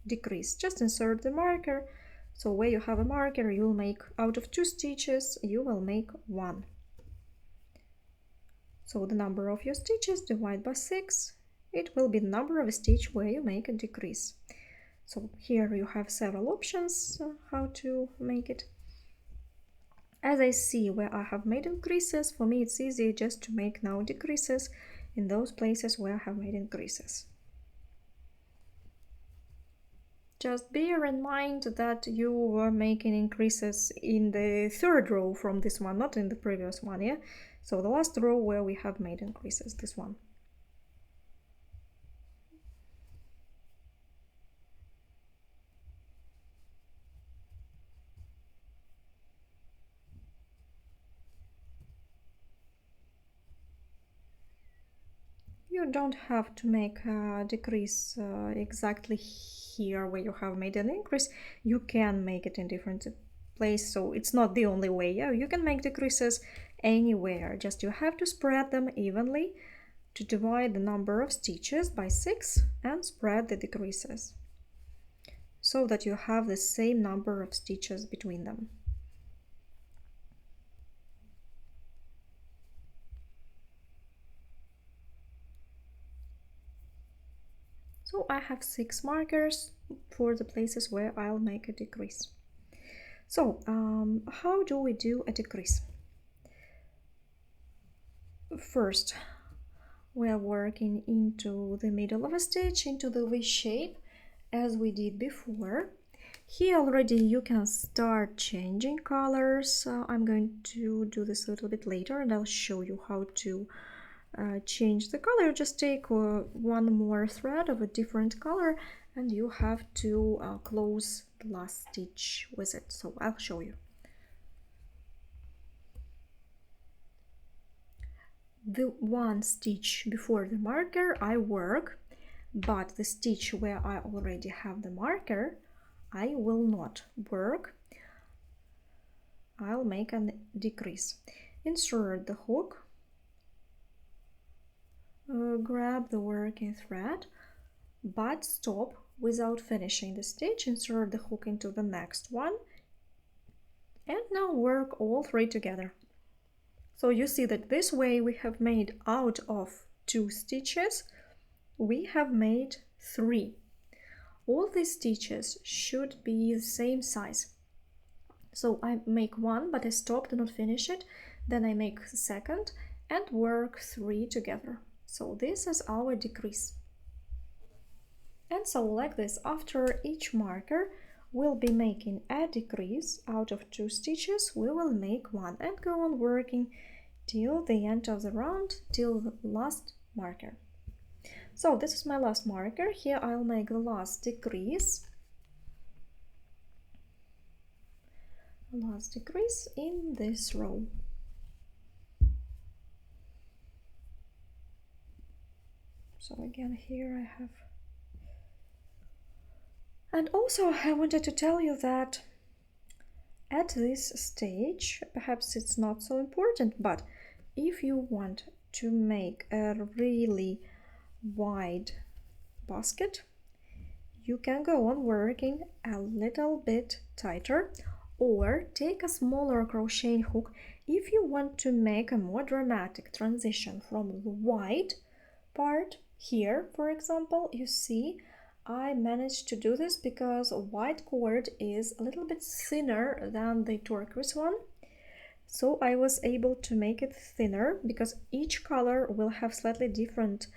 decrease. Just insert the marker. So where you have a marker, you will make out of 2 stitches, you will make 1. So the number of your stitches divide by 6, it will be the number of a stitch where you make a decrease. So here you have several options how to make it. As I see where I have made increases, for me it's easy just to make now decreases in those places where I have made increases. Just bear in mind that you were making increases in the third row from this one, not in the previous one, yeah? So the last row where we have made increases, this one. You don't have to make a decrease exactly here where you have made an increase. You can make it in different places, so it's not the only way. Yeah, you can make decreases anywhere, just you have to spread them evenly to divide the number of stitches by 6 and spread the decreases so that you have the same number of stitches between them. So I have 6 markers for the places where I'll make a decrease. So how do we do a decrease? First, we are working into the middle of a stitch, into the V shape, as we did before. Here already you can start changing colors. I'm going to do this a little bit later and I'll show you how to change the color. Just take one more thread of a different color and you have to close the last stitch with it. So I'll show you. The one stitch before the marker I work, but the stitch where I already have the marker I will not work. I'll make a decrease. Insert the hook, grab the working thread, but stop without finishing the stitch, insert the hook into the next one, and now work all three together. So you see that this way we have made out of 2 stitches, we have made 3. All these stitches should be the same size. So I make one, but I stop, do not finish it, then I make the second and work 3 together. So this is our decrease. And so like this, after each marker we'll be making a decrease. Out of 2 stitches we will make 1 and go on working till the end of the round, till the last marker. So this is my last marker. Here I'll make the last decrease. Last decrease in this row. So again here I have. And also I wanted to tell you that at this stage, perhaps it's not so important, but if you want to make a really wide basket, you can go on working a little bit tighter or take a smaller crocheting hook if you want to make a more dramatic transition from the wide part. Here, for example, you see I managed to do this because a white cord is a little bit thinner than the turquoise one. So I was able to make it thinner because each color will have slightly different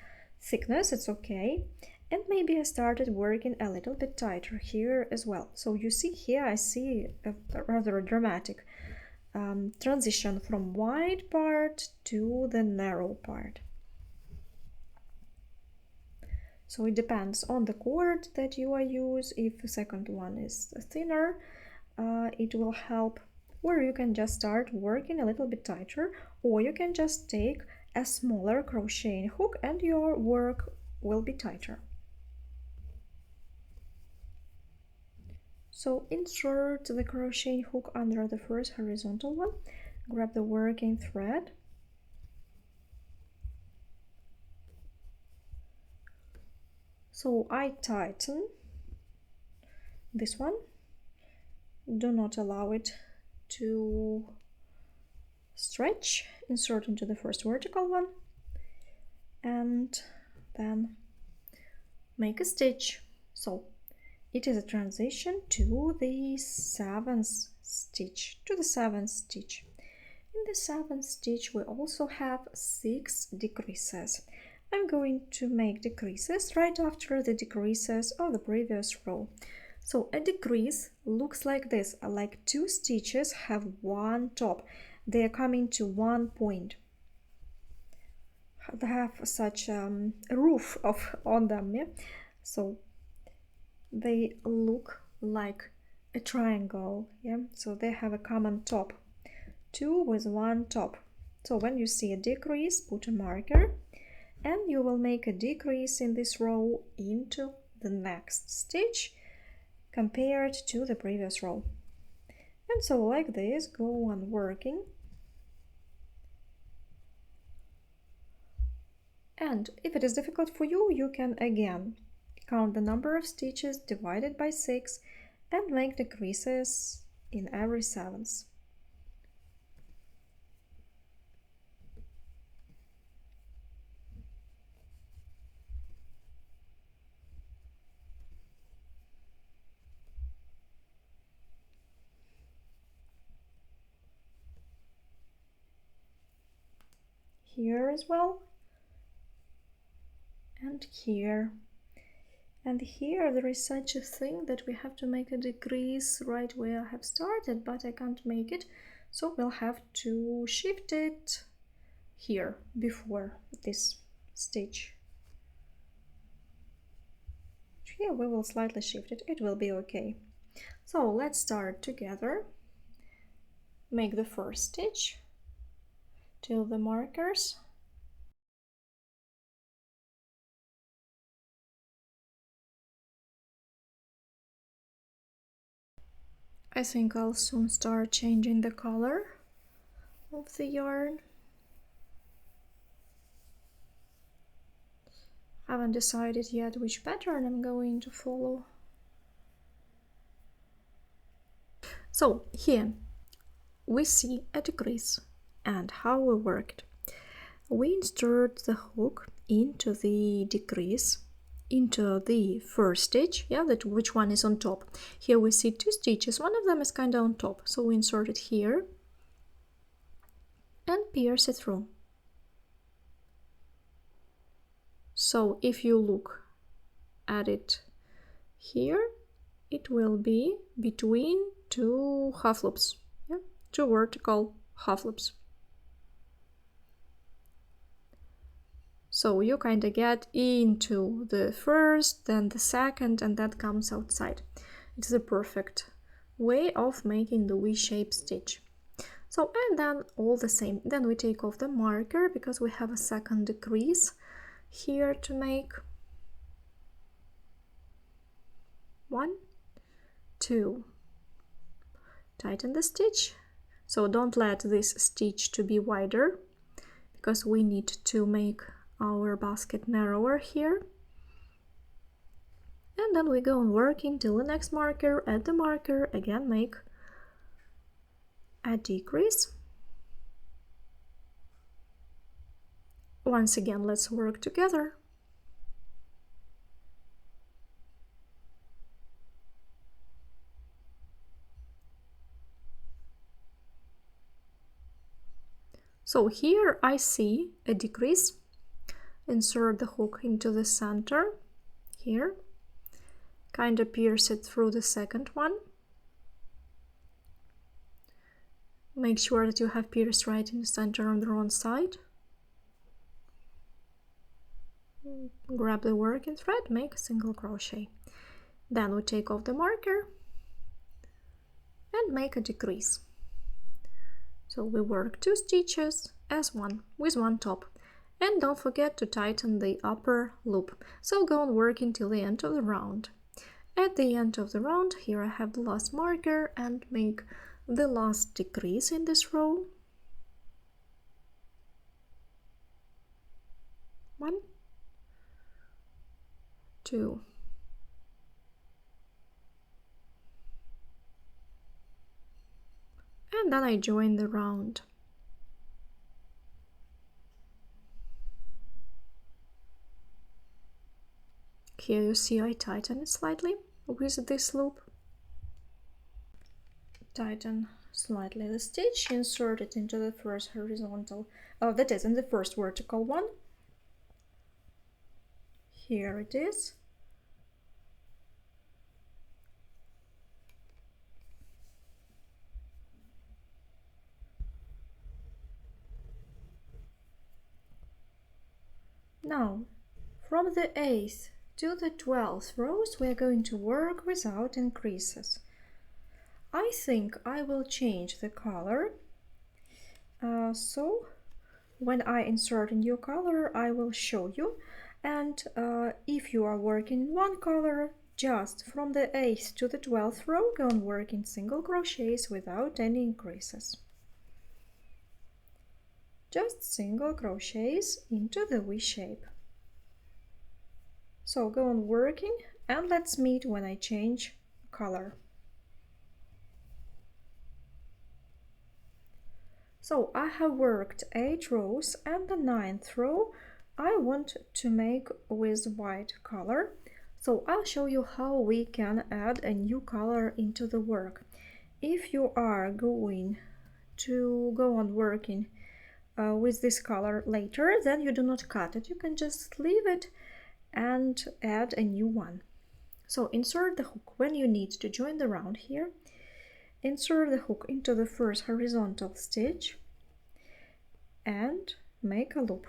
thickness, it's okay. And maybe I started working a little bit tighter here as well. So you see here I see a rather dramatic transition from wide part to the narrow part. So it depends on the cord that you use. If the second one is thinner, it will help, or you can just start working a little bit tighter, or you can just take a smaller crocheting hook and your work will be tighter. So insert the crocheting hook under the first horizontal one, grab the working thread, so I tighten this one, do not allow it to stretch, insert into the first vertical one, and then make a stitch. So it is a transition to the 7th stitch, In the 7th stitch we also have 6 decreases. I'm going to make decreases right after the decreases of the previous row. So a decrease looks like this, like 2 stitches have one top. They are coming to one point. They have such a roof on them, yeah? So they look like a triangle, yeah? So they have a common top. 2 with one top. So when you see a decrease, put a marker, and you will make a decrease in this row into the next stitch compared to the previous row. And so like this, go on working. And if it is difficult for you, you can again count the number of stitches divided by 6 and make decreases in every 7th. Here as well, and here. And here there is such a thing that we have to make a decrease right where I have started, but I can't make it, so we'll have to shift it here before this stitch. Here we will slightly shift it, it will be okay. So let's start together. Make the first stitch till the markers. I think I'll soon start changing the color of the yarn. Haven't decided yet which pattern I'm going to follow. So here we see a decrease and how we worked. We insert the hook into the decrease, into the first stitch, which one is on top. Here we see 2 stitches, one of them is kind of on top, so we insert it here and pierce it through. So if you look at it here, it will be between 2 half loops, 2 vertical half loops. So you kind of get into the first, then the second, and that comes outside. It's the perfect way of making the V-shaped stitch. So, and then all the same. Then we take off the marker because we have a second decrease here to make. 1, 2. Tighten the stitch. So don't let this stitch to be wider because we need to make our basket narrower here. And then we go on working till the next marker. At the marker, again make a decrease. Once again, let's work together. So here I see a decrease. Insert the hook into the center here, kind of pierce it through the second one. Make sure that you have pierced right in the center on the wrong side. Grab the working thread, make a single crochet. Then we take off the marker and make a decrease. So we work 2 stitches as one with one top. And don't forget to tighten the upper loop. So go on working till the end of the round. At the end of the round, here I have the last marker and make the last decrease in this row. 1, 2. And then I join the round. Here you see I tighten it slightly with this loop. Tighten slightly the stitch, insert it into the first horizontal, that is in the first vertical one. Here it is. Now, from the 8th to the 12th rows, we are going to work without increases. I think I will change the color. So when I insert a new color, I will show you. And if you are working in one color, just from the 8th to the 12th row, go on working single crochets without any increases. Just single crochets into the V shape. So go on working and let's meet when I change color. So I have worked 8 rows and the 9th row I want to make with white color. So I'll show you how we can add a new color into the work. If you are going to go on working with this color later, then you do not cut it. You can just leave it and add a new one. So insert the hook when you need to join the round here. Insert the hook into the first horizontal stitch and make a loop.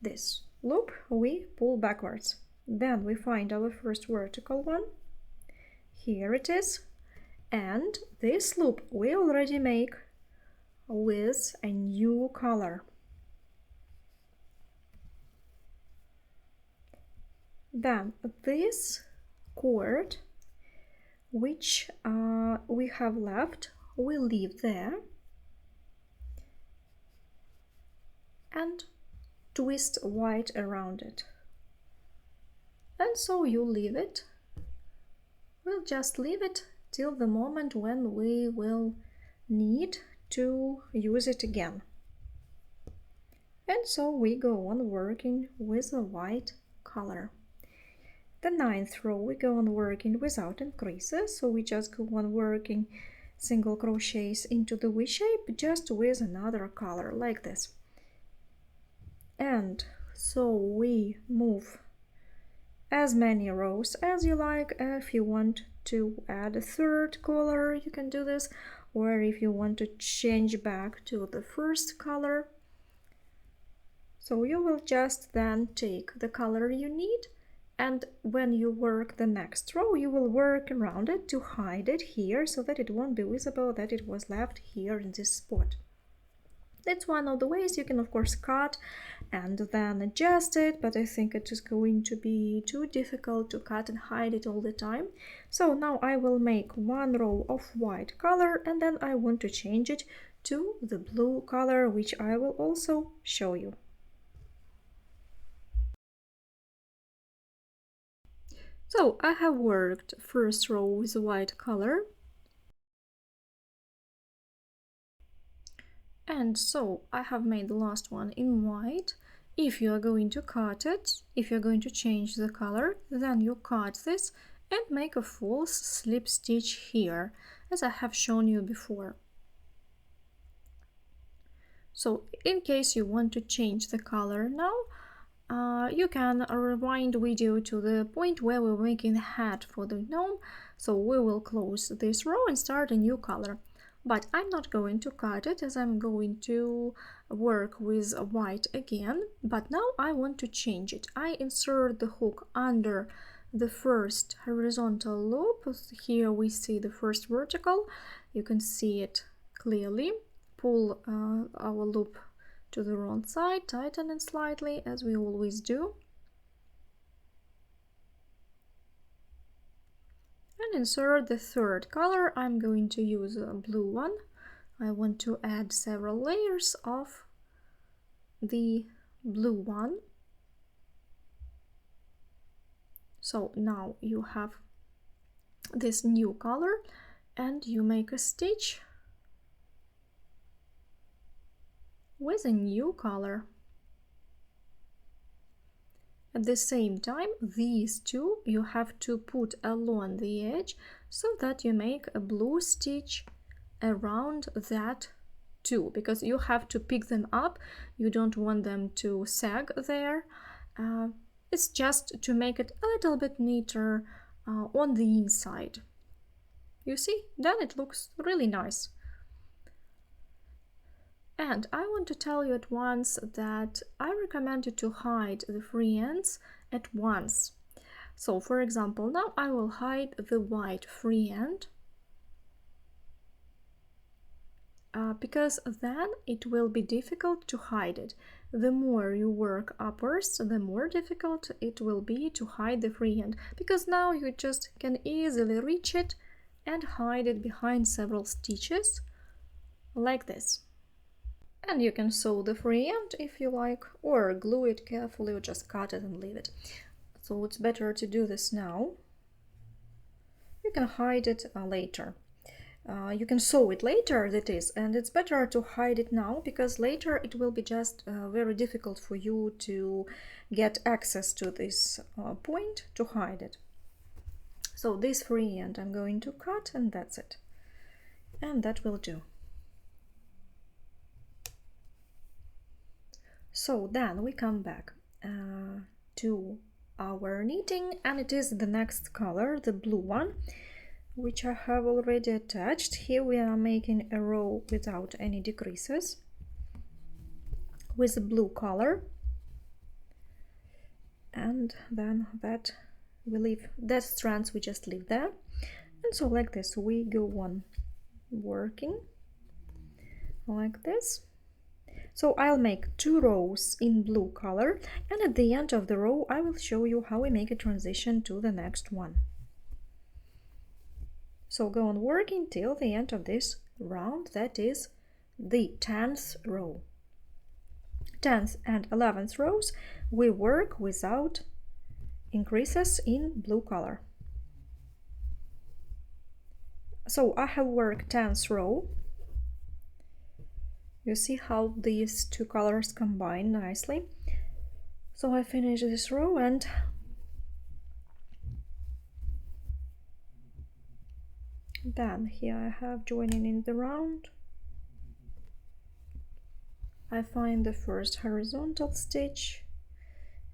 This loop we pull backwards. Then we find our first vertical one. Here it is. And this loop we already make with a new color. Then this cord which we have left, we leave there and twist white around it. And so you leave it. We'll just leave it till the moment when we will need to use it again. And so we go on working with a white color. The 9th row we go on working without increases, so we just go on working single crochets into the V shape just with another color like this. And so we move as many rows as you like. If you want to add a 3rd color, you can do this, or if you want to change back to the 1st color. So you will just then take the color you need, and when you work the next row, you will work around it to hide it here so that it won't be visible that it was left here in this spot. That's one of the ways. You can of course cut and then adjust it, but I think it is going to be too difficult to cut and hide it all the time. So now I will make one row of white color, and then I want to change it to the blue color, which I will also show you. So I have worked first row with white color. And so I have made the last one in white. If you are going to cut it, if you're going to change the color, then you cut this and make a false slip stitch here, as I have shown you before. So in case you want to change the color now, you can rewind video to the point where we're making the hat for the gnome. So we will close this row and start a new color. But I'm not going to cut it, as I'm going to work with white again. But now I want to change it. I insert the hook under the first horizontal loop. Here we see the first vertical. You can see it clearly. Pull our loop to the wrong side, tighten it slightly, as we always do. And insert the 3rd color. I'm going to use a blue one. I want to add several layers of the blue one. So now you have this new color, and you make a stitch with a new color. At the same time, these two you have to put along the edge so that you make a blue stitch around that too, because you have to pick them up. You don't want them to sag there. It's just to make it a little bit neater on the inside. You see, then it looks really nice. And I want to tell you at once that I recommend you to hide the free ends at once. So for example, now I will hide the white free end, because then it will be difficult to hide it. The more you work upwards, the more difficult it will be to hide the free end, because now you just can easily reach it and hide it behind several stitches like this. And you can sew the free end if you like, or glue it carefully, or just cut it and leave it. So it's better to do this now. You can hide it later. You can sew it later, that is, and it's better to hide it now, because later it will be just very difficult for you to get access to this point to hide it. So this free end I'm going to cut, and that's it. And that will do. So then we come back to our knitting, and it is the next color, the blue one, which I have already attached. Here we are making a row without any decreases with the blue color, and then that we leave that strands we just leave there. And so like this we go on working like this. So I'll make 2 rows in blue color, and at the end of the row I will show you how we make a transition to the next one. So go on working till the end of this round, that is the 10th row. 10th and 11th rows we work without increases in blue color. So I have worked 10th row. You see how these two colors combine nicely. So I finish this row, and then here I have joining in the round. I find the first horizontal stitch,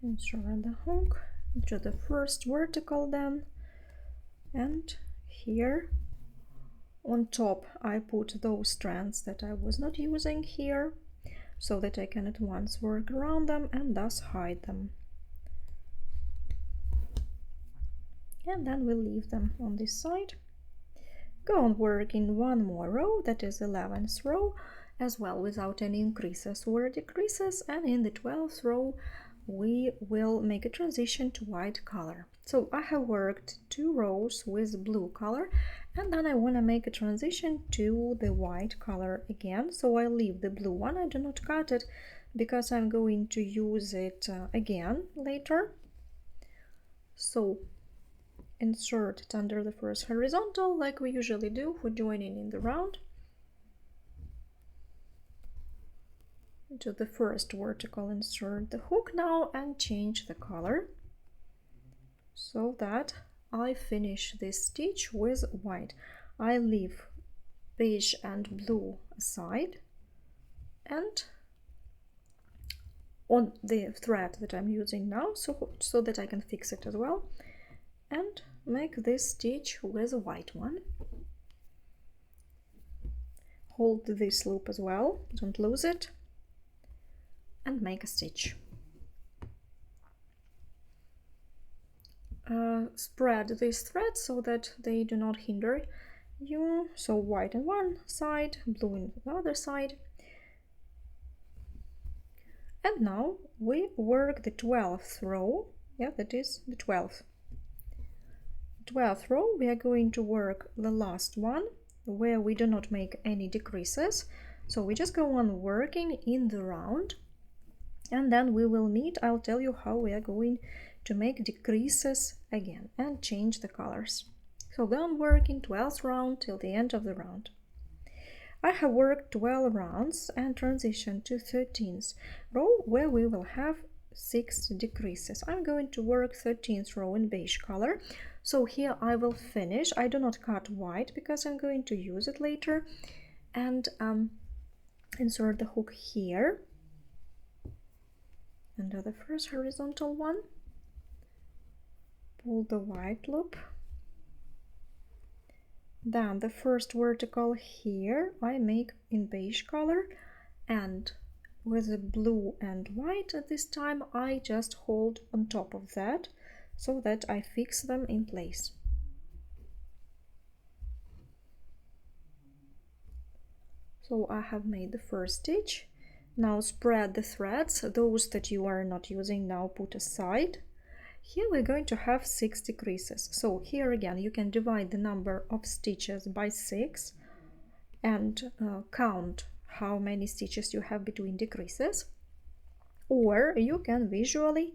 insert the hook into the first vertical then, and here on top I put those strands that I was not using here, so that I can at once work around them and thus hide them. And then we'll leave them on this side. Go on working one more row, that is 11th row, as well without any increases or decreases, and in the 12th row we will make a transition to white color. So I have worked 2 rows with blue color, and then I want to make a transition to the white color again. So I leave the blue one, I do not cut it because I'm going to use it again later. So insert it under the first horizontal like we usually do for joining in the round. To the first vertical insert the hook now and change the color so that I finish this stitch with white. I leave beige and blue aside, and on the thread that I'm using now, so that I can fix it as well, and make this stitch with a white one. Hold this loop as well, don't lose it, and make a stitch. Spread these threads so that they do not hinder you. So white on one side, blue on the other side. And now we work the 12th row. Yeah, that is the 12th. 12th row we are going to work the last one where we do not make any decreases. So we just go on working in the round, and then we will meet. I'll tell you how we are going to make decreases again and change the colors. So go on working 12th round till the end of the round. I have worked 12 rounds and transition to 13th row where we will have 6 decreases. I'm going to work 13th row in beige color. So here I will finish. I do not cut white because I'm going to use it later, and insert the hook here under the first horizontal one, pull the white loop, then the first vertical here I make in beige color, and with the blue and white at this time I just hold on top of that so that I fix them in place. So I have made the first stitch. Now spread the threads, those that you are not using now put aside. Here we're going to have 6 decreases. So here again you can divide the number of stitches by 6 and count how many stitches you have between decreases, or you can visually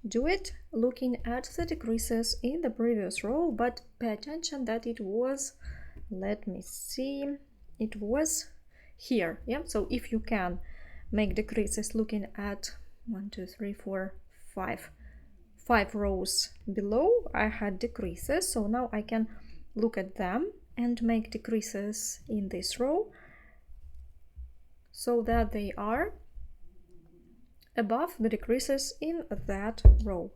do it looking at the decreases in the previous row, but pay attention that it was, let me see, it was here. Yeah, so if you can make decreases looking at 1, 2, 3, 4, 5 rows below, I had decreases, so now I can look at them and make decreases in this row so that they are above the decreases in that row.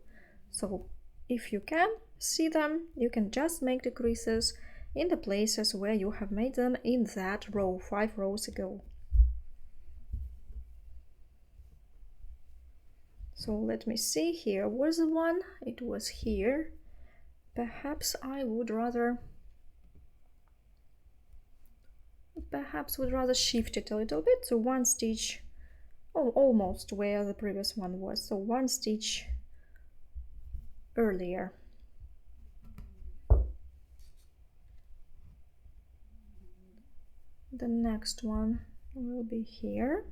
So if you can see them, you can just make decreases in the places where you have made them in that row 5 rows ago. So let me see, here was the one, it was here. Perhaps I would rather shift it a little bit, so 1 stitch, almost where the previous one was, so 1 stitch earlier. The next one will be here.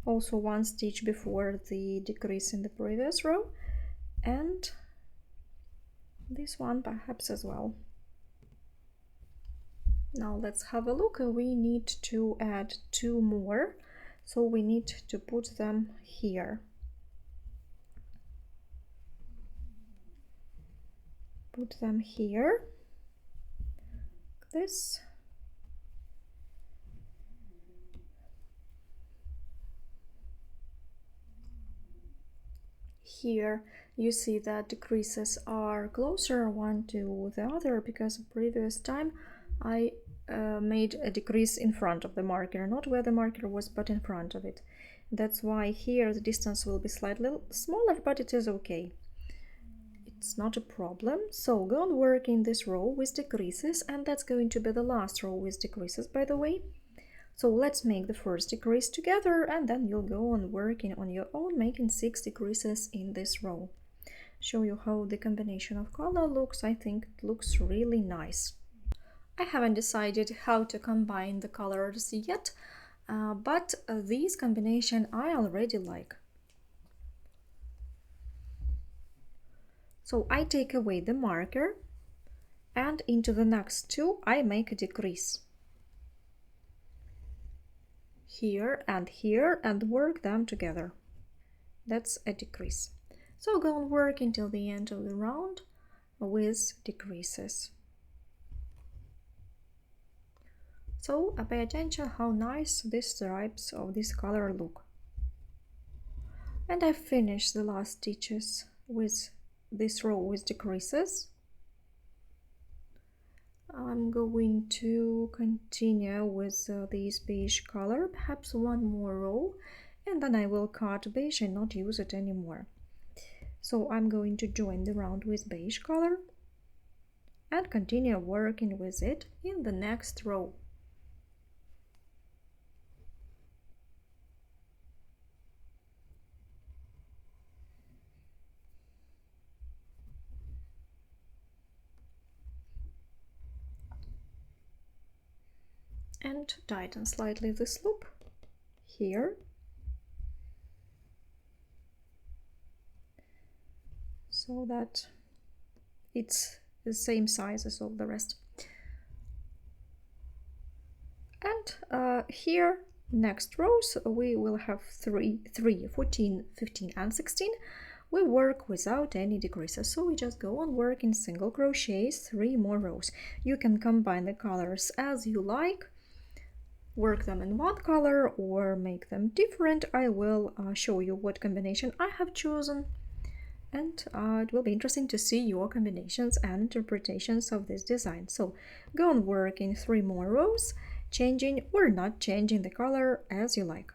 Also one stitch before the decrease in the previous row, and this one perhaps as well. Now let's have a look. We need to add 2 more, so we need to put them here. Put them here, like this. Here you see that the creases are closer one to the other, because the previous time I made a decrease in front of the marker, not where the marker was, but in front of it. That's why here the distance will be slightly smaller, but it is okay. It's not a problem. So go on work in this row with decreases, and that's going to be the last row with decreases, by the way. So let's make the first decrease together, and then you'll go on working on your own, making 6 decreases in this row. Show you how the combination of color looks. I think it looks really nice. I haven't decided how to combine the colors yet, but this combination I already like. So I take away the marker, and into the next 2 I make a decrease. Here, and work them together. That's a decrease. So go and work until the end of the round with decreases. So pay attention how nice these stripes of this color look. And I finished the last stitches with this row with decreases. I'm going to continue with this beige color, perhaps one more row, and then I will cut beige and not use it anymore. So I'm going to join the round with beige color and continue working with it in the next row. And tighten slightly this loop here, so that it's the same size as all the rest. And here, next rows, we will have 3, 14, 15 and 16. We work without any decreases, so we just go on working single crochets 3 more rows. You can combine the colors as you like, work them in one color or make them different. I will show you what combination I have chosen, and it will be interesting to see your combinations and interpretations of this design. So go on work in 3 more rows, changing or not changing the color as you like.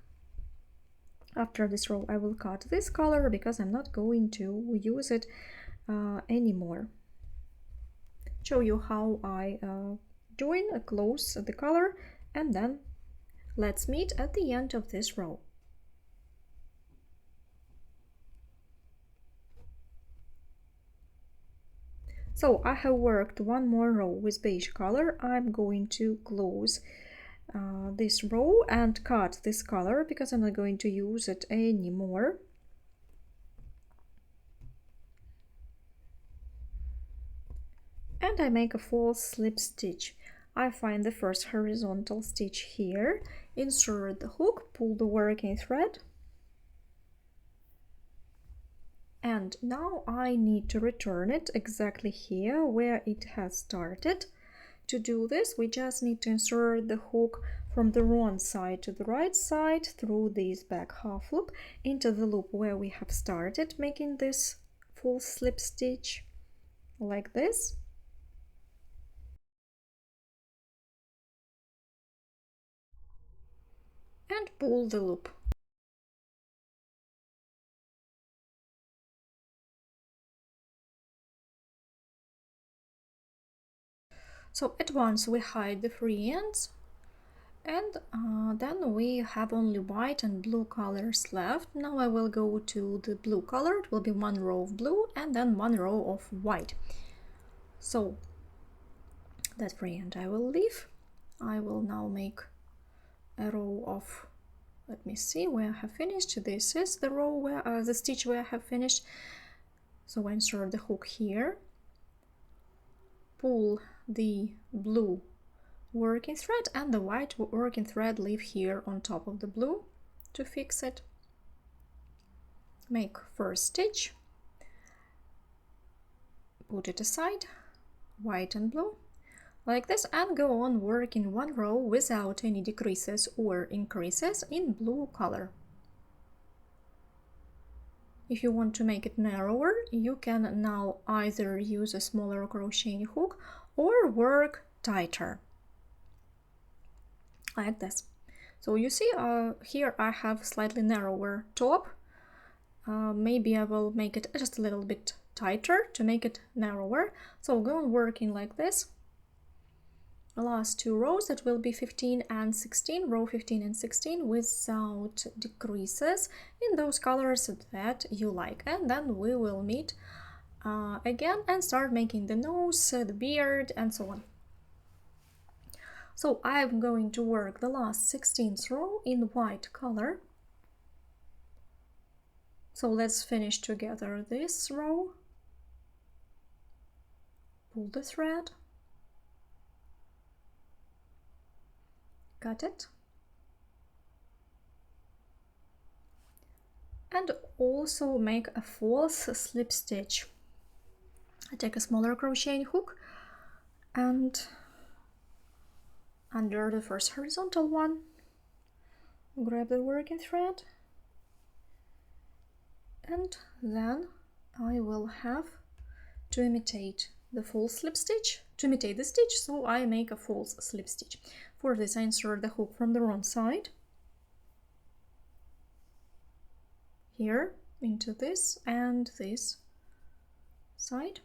After this row I will cut this color because I'm not going to use it anymore. Show you how I join, close the color, and then let's meet at the end of this row. So I have worked 1 more row with beige color. I'm going to close this row and cut this color because I'm not going to use it anymore. And I make a false slip stitch. I find the first horizontal stitch here, insert the hook, pull the working thread, and now I need to return it exactly here where it has started. To do this, we just need to insert the hook from the wrong side to the right side through this back half loop into the loop where we have started making this false slip stitch, like this. And pull the loop. So at once we hide the free ends, and then we have only white and blue colors left. Now I will go to the blue color. It will be 1 row of blue and then 1 row of white. So that free end I will leave. I will now make a row of Let me see where I have finished. This is the row where the stitch where I have finished. So I insert the hook here, pull the blue working thread and the white working thread leave here on top of the blue to fix it. Make first stitch, put it aside, white and blue, like this, and go on working one row without any decreases or increases in blue color. If you want to make it narrower, you can now either use a smaller crocheting hook or work tighter, like this. So you see here I have slightly narrower top. Maybe I will make it just a little bit tighter to make it narrower. So go on working like this. The last two rows, that will be 15 and 16, row 15 and 16, without decreases in those colors that you like. And then we will meet again and start making the nose, the beard, and so on. So I'm going to work the last 16th row in white color. So let's finish together this row. Pull the thread, cut it, and also make a false slip stitch. I take a smaller crocheting hook and under the first horizontal one, grab the working thread, and then I will have to imitate the false slip stitch, to imitate the stitch, so I make a false slip stitch. For this I insert the hook from the wrong side, here into this and this side.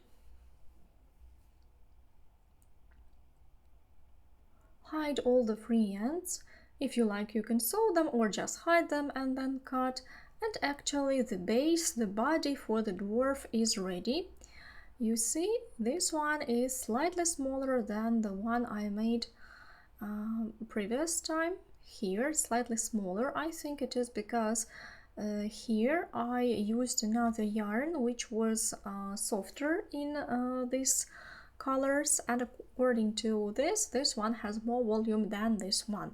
Hide all the free ends. If you like, you can sew them or just hide them and then cut. And actually the base, the body for the dwarf is ready. You see, this one is slightly smaller than the one I made previous time. Here, slightly smaller. I think it is because here I used another yarn which was softer in these colors, and according to this one has more volume than this one.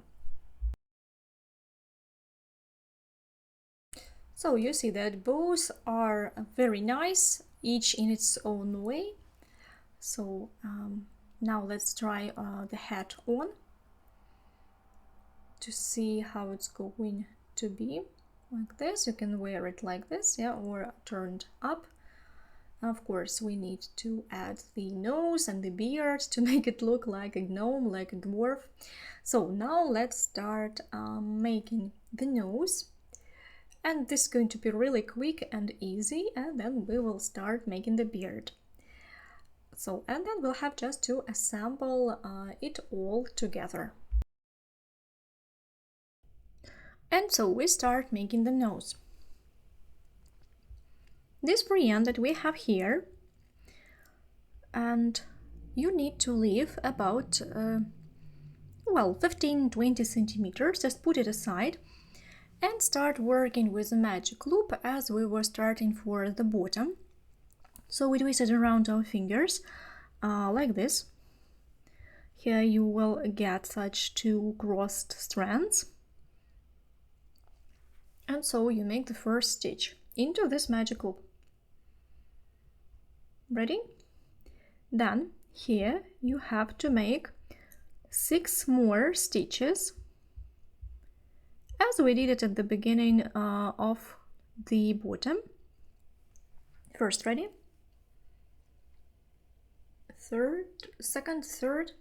So you see that both are very nice, each in its own way. So now let's try the hat on to see how it's going to be. Like this, you can wear it like this, yeah, or turned up. Of course, we need to add the nose and the beard to make it look like a gnome, like a dwarf. So now let's start making the nose. And this is going to be really quick and easy, and then we will start making the beard. So, and then we'll have just to assemble it all together. And so we start making the nose. This free end that we have here, and you need to leave about, well, 15-20 centimeters, just put it aside and start working with the magic loop as we were starting for the bottom. So we twist it around our fingers, like this. Here you will get such two crossed strands. And so you make the first stitch into this magic loop. Ready? Then here you have to make 6 more stitches as we did it at the beginning of the bottom. First, ready? Second, third,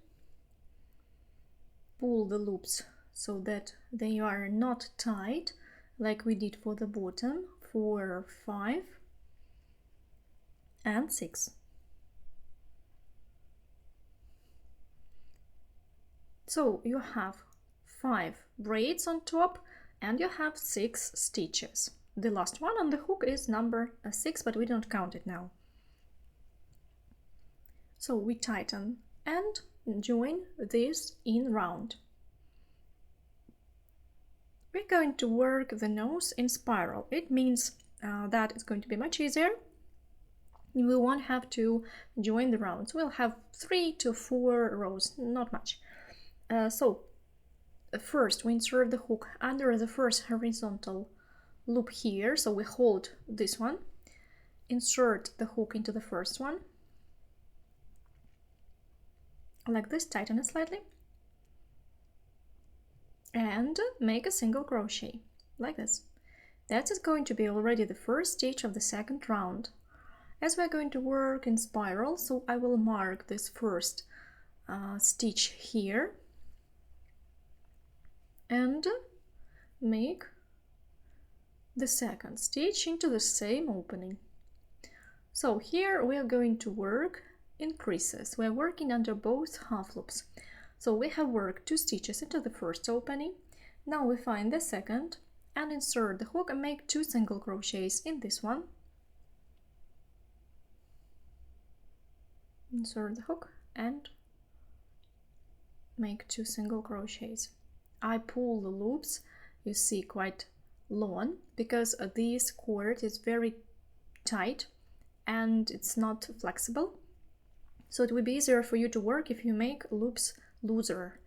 pull the loops so that they are not tight like we did for the bottom. 4, 5 and 6. So you have 5 braids on top and you have 6 stitches. The last one on the hook is number 6, but we don't count it now. So we tighten and join this in round. we're going to work the nose in spiral. It means that it's going to be much easier. We won't have to join the rounds. We'll have 3 to 4 rows, not much. So first we insert the hook under the first horizontal loop here. So we hold this one, insert the hook into the first one, like this, tighten it slightly, and make a single crochet, like this. That is going to be already the first stitch of the second round. As we're going to work in spiral, so I will mark this first stitch here and make the second stitch into the same opening. So here we are going to work in creases. We are working under both half loops. So we have worked 2 stitches into the first opening. Now we find the second and insert the hook and make 2 single crochets in this one. Insert the hook and make 2 single crochets. I pull the loops, you see, quite long because this cord is very tight and it's not flexible. So it will be easier for you to work if you make loops looser.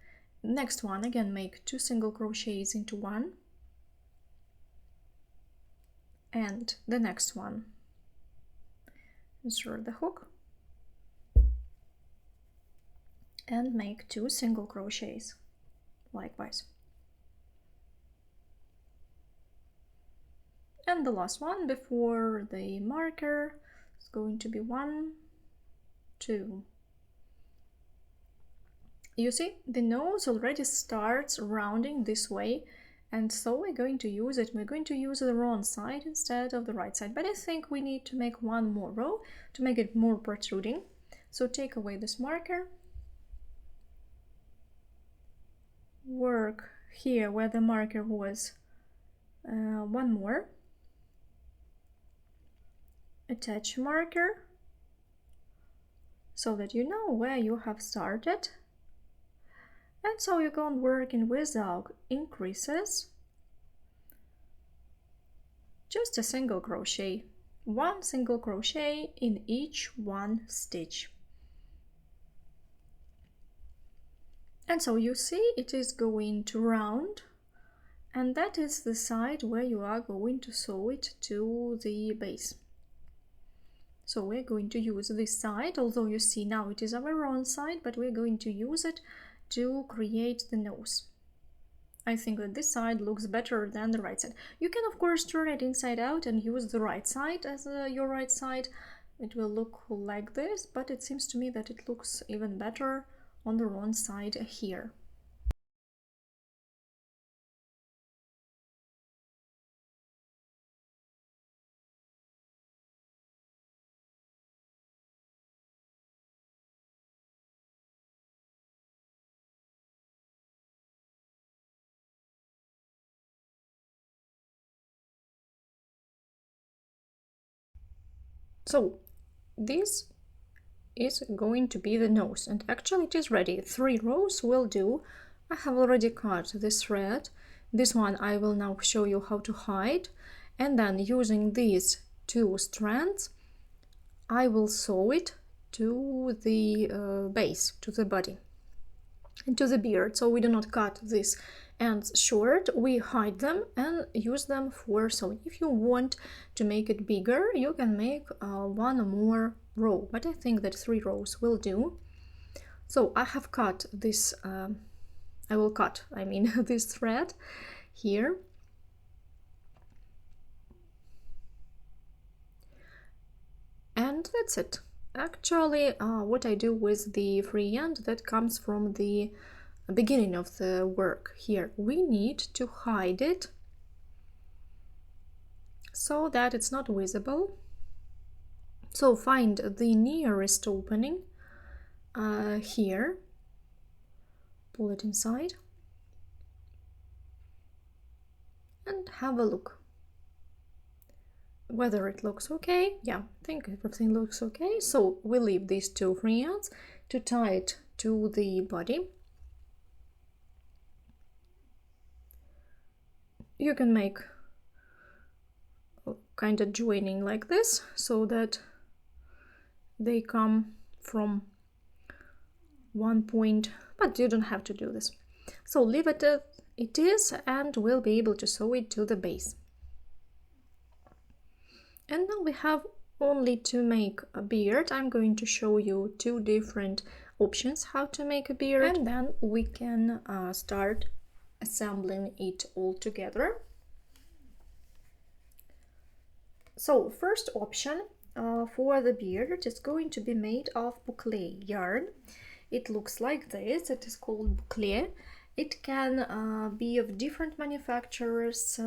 Next one, again, make 2 single crochets into one, and the next one, insert the hook and make 2 single crochets likewise. And the last one before the marker is going to be 1, 2. You see, the nose already starts rounding this way, and so we're going to use it. We're going to use the wrong side instead of the right side, but I think we need to make one more row to make it more protruding. So take away this marker, work here where the marker was, one more, attach marker so that you know where you have started. And so you go on working without increases, just a single crochet, 1 single crochet in each one stitch. And so you see it is going to round, and that is the side where you are going to sew it to the base. So we're going to use this side, although you see now it is our wrong side, but we're going to use it to create the nose. I think that this side looks better than the right side. You can of course turn it inside out and use the right side as your right side. It will look like this, but it seems to me that it looks even better on the wrong side here. So this is going to be the nose, and actually it is ready. 3 rows will do. I have already cut this thread. This one I will now show you how to hide, and then using these 2 strands I will sew it to the base, to the body and to the beard. So we do not cut these ends short, we hide them and use them for sewing. If you want to make it bigger, you can make 1 more row, but I think that 3 rows will do. So I have cut this, I will cut, I mean, this thread here. And that's it. Actually, what I do with the free end, that comes from the beginning of the work here. We need to hide it so that it's not visible. So find the nearest opening here, pull it inside and have a look whether it looks okay. Yeah, I think everything looks okay. So we leave these 2 free ends to tie it to the body. you can make kind of joining like this so that they come from one point, but you don't have to do this. So leave it as it is and we'll be able to sew it to the base. And now we have only to make a beard. I'm going to show you two different options how to make a beard, and then we can start assembling it all together. So first option for the beard is going to be made of boucle yarn. It looks like this. It is called boucle. It can be of different manufacturers.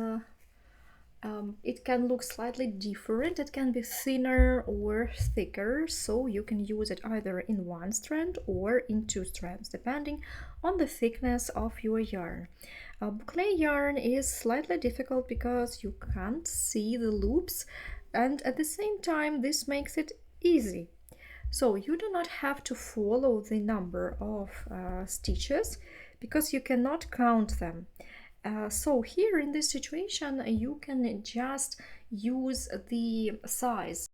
It can look slightly different. It can be thinner or thicker, so you can use it either in one strand or in two strands, depending on the thickness of your yarn. Boucle yarn is slightly difficult because you can't see the loops, and at the same time this makes it easy. So you do not have to follow the number of stitches because you cannot count them. So here in this situation you can just use the size.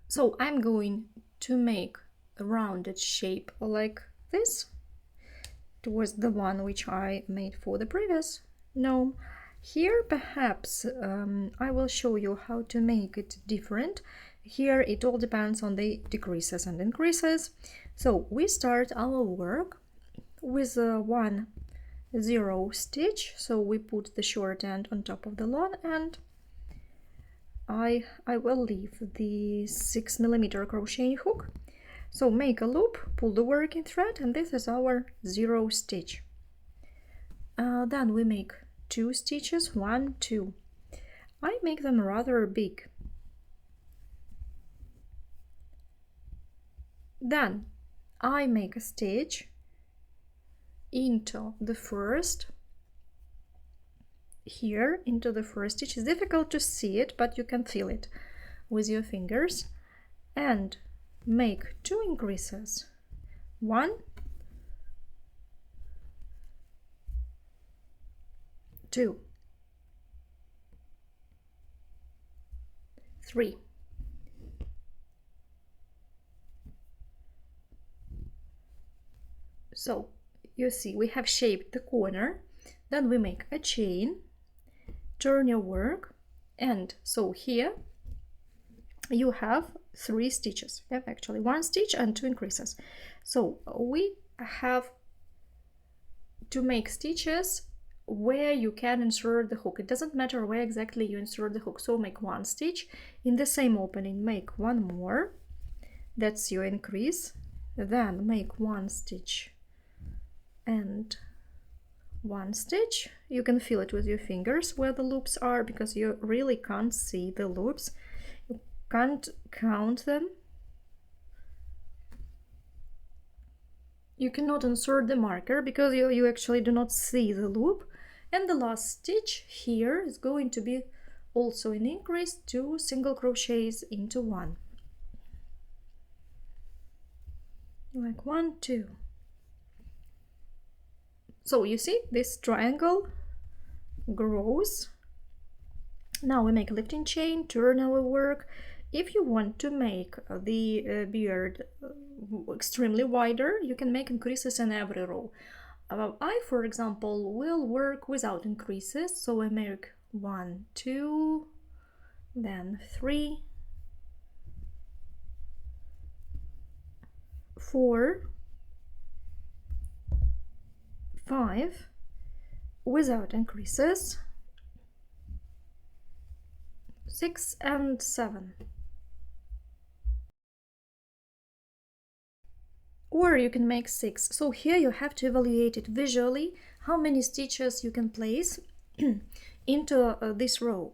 So I'm going to make a rounded shape like this. It was the one which I made for the previous gnome. Here perhaps I will show you how to make it different. Here it all depends on the decreases and increases. So we start our work with 1 0 stitch, so we put the short end on top of the long end. I will leave the 6mm crocheting hook. So make a loop, pull the working thread, and this is our 0 stitch. Then we make 2 stitches, 1 2. I make them rather big. Then I make a stitch into the first, here into the first stitch. It's difficult to see it, but you can feel it with your fingers, and make 2 increases, 1 2 3 So you see we have shaped the corner, then we make a chain, turn your work, and so here you have 3 stitches. You have actually 1 stitch and 2 increases. So we have to make stitches where you can insert the hook. It doesn't matter where exactly you insert the hook. So make 1 stitch in the same opening, make 1 more, that's your increase, then make 1 stitch and 1 stitch. You can feel it with your fingers where the loops are, because you really can't see the loops, you can't count them, you cannot insert the marker because you actually do not see the loop. And the last stitch here is going to be also an increase, 2 single crochets into 1, like 1 2. So you see this triangle grows. Now we make a lifting chain, turn our work. If you want to make the beard extremely wider, you can make increases in every row. I, for example, will work without increases, so I make 1 2, then 3 4 5 without increases, 6 and 7. Or you can make 6. So here you have to evaluate it visually, how many stitches you can place into this row.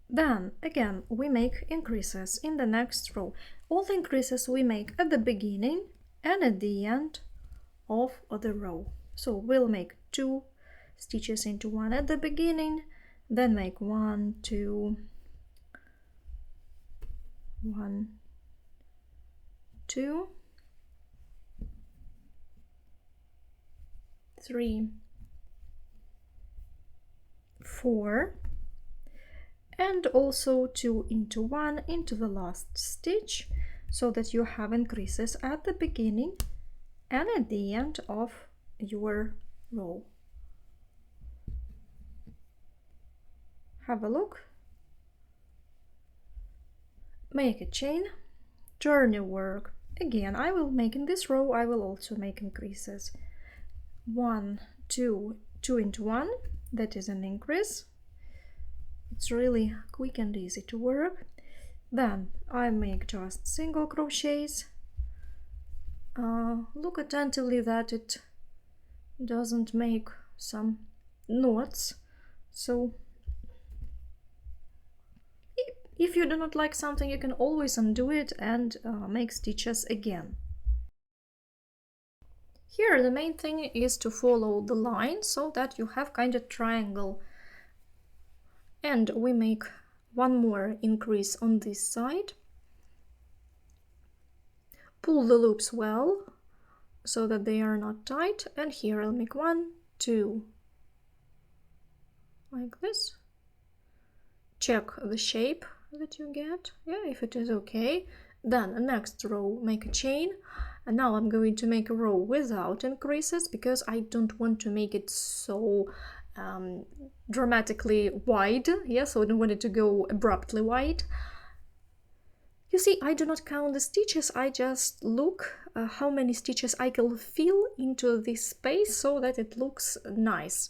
Then again we make increases in the next row. All the increases we make at the beginning and at the end of the row. So we'll make 2 stitches into 1 at the beginning, then make 1 2 1 2 3 4, and also 2 into 1 into the last stitch, so that you have increases at the beginning and at the end of your row. Have a look. Make a chain, turn your work. Again, I will make in this row, I will also make increases. 1, 2, 2 into 1, that is an increase. It's really quick and easy to work. Then I make just single crochets. Look attentively that it doesn't make some knots. So if you do not like something, you can always undo it and make stitches again. Here the main thing is to follow the line so that you have kind of triangle. And we make one more increase on this side. Pull the loops well so that they are not tight, and here I'll make 1, 2, like this. Check the shape that you get, yeah, if it is okay. Then next row, make a chain, and now I'm going to make a row without increases because I don't want to make it so dramatically wide, yeah, so I don't want it to go abruptly wide. You see, I do not count the stitches, I just look how many stitches I can fill into this space so that it looks nice.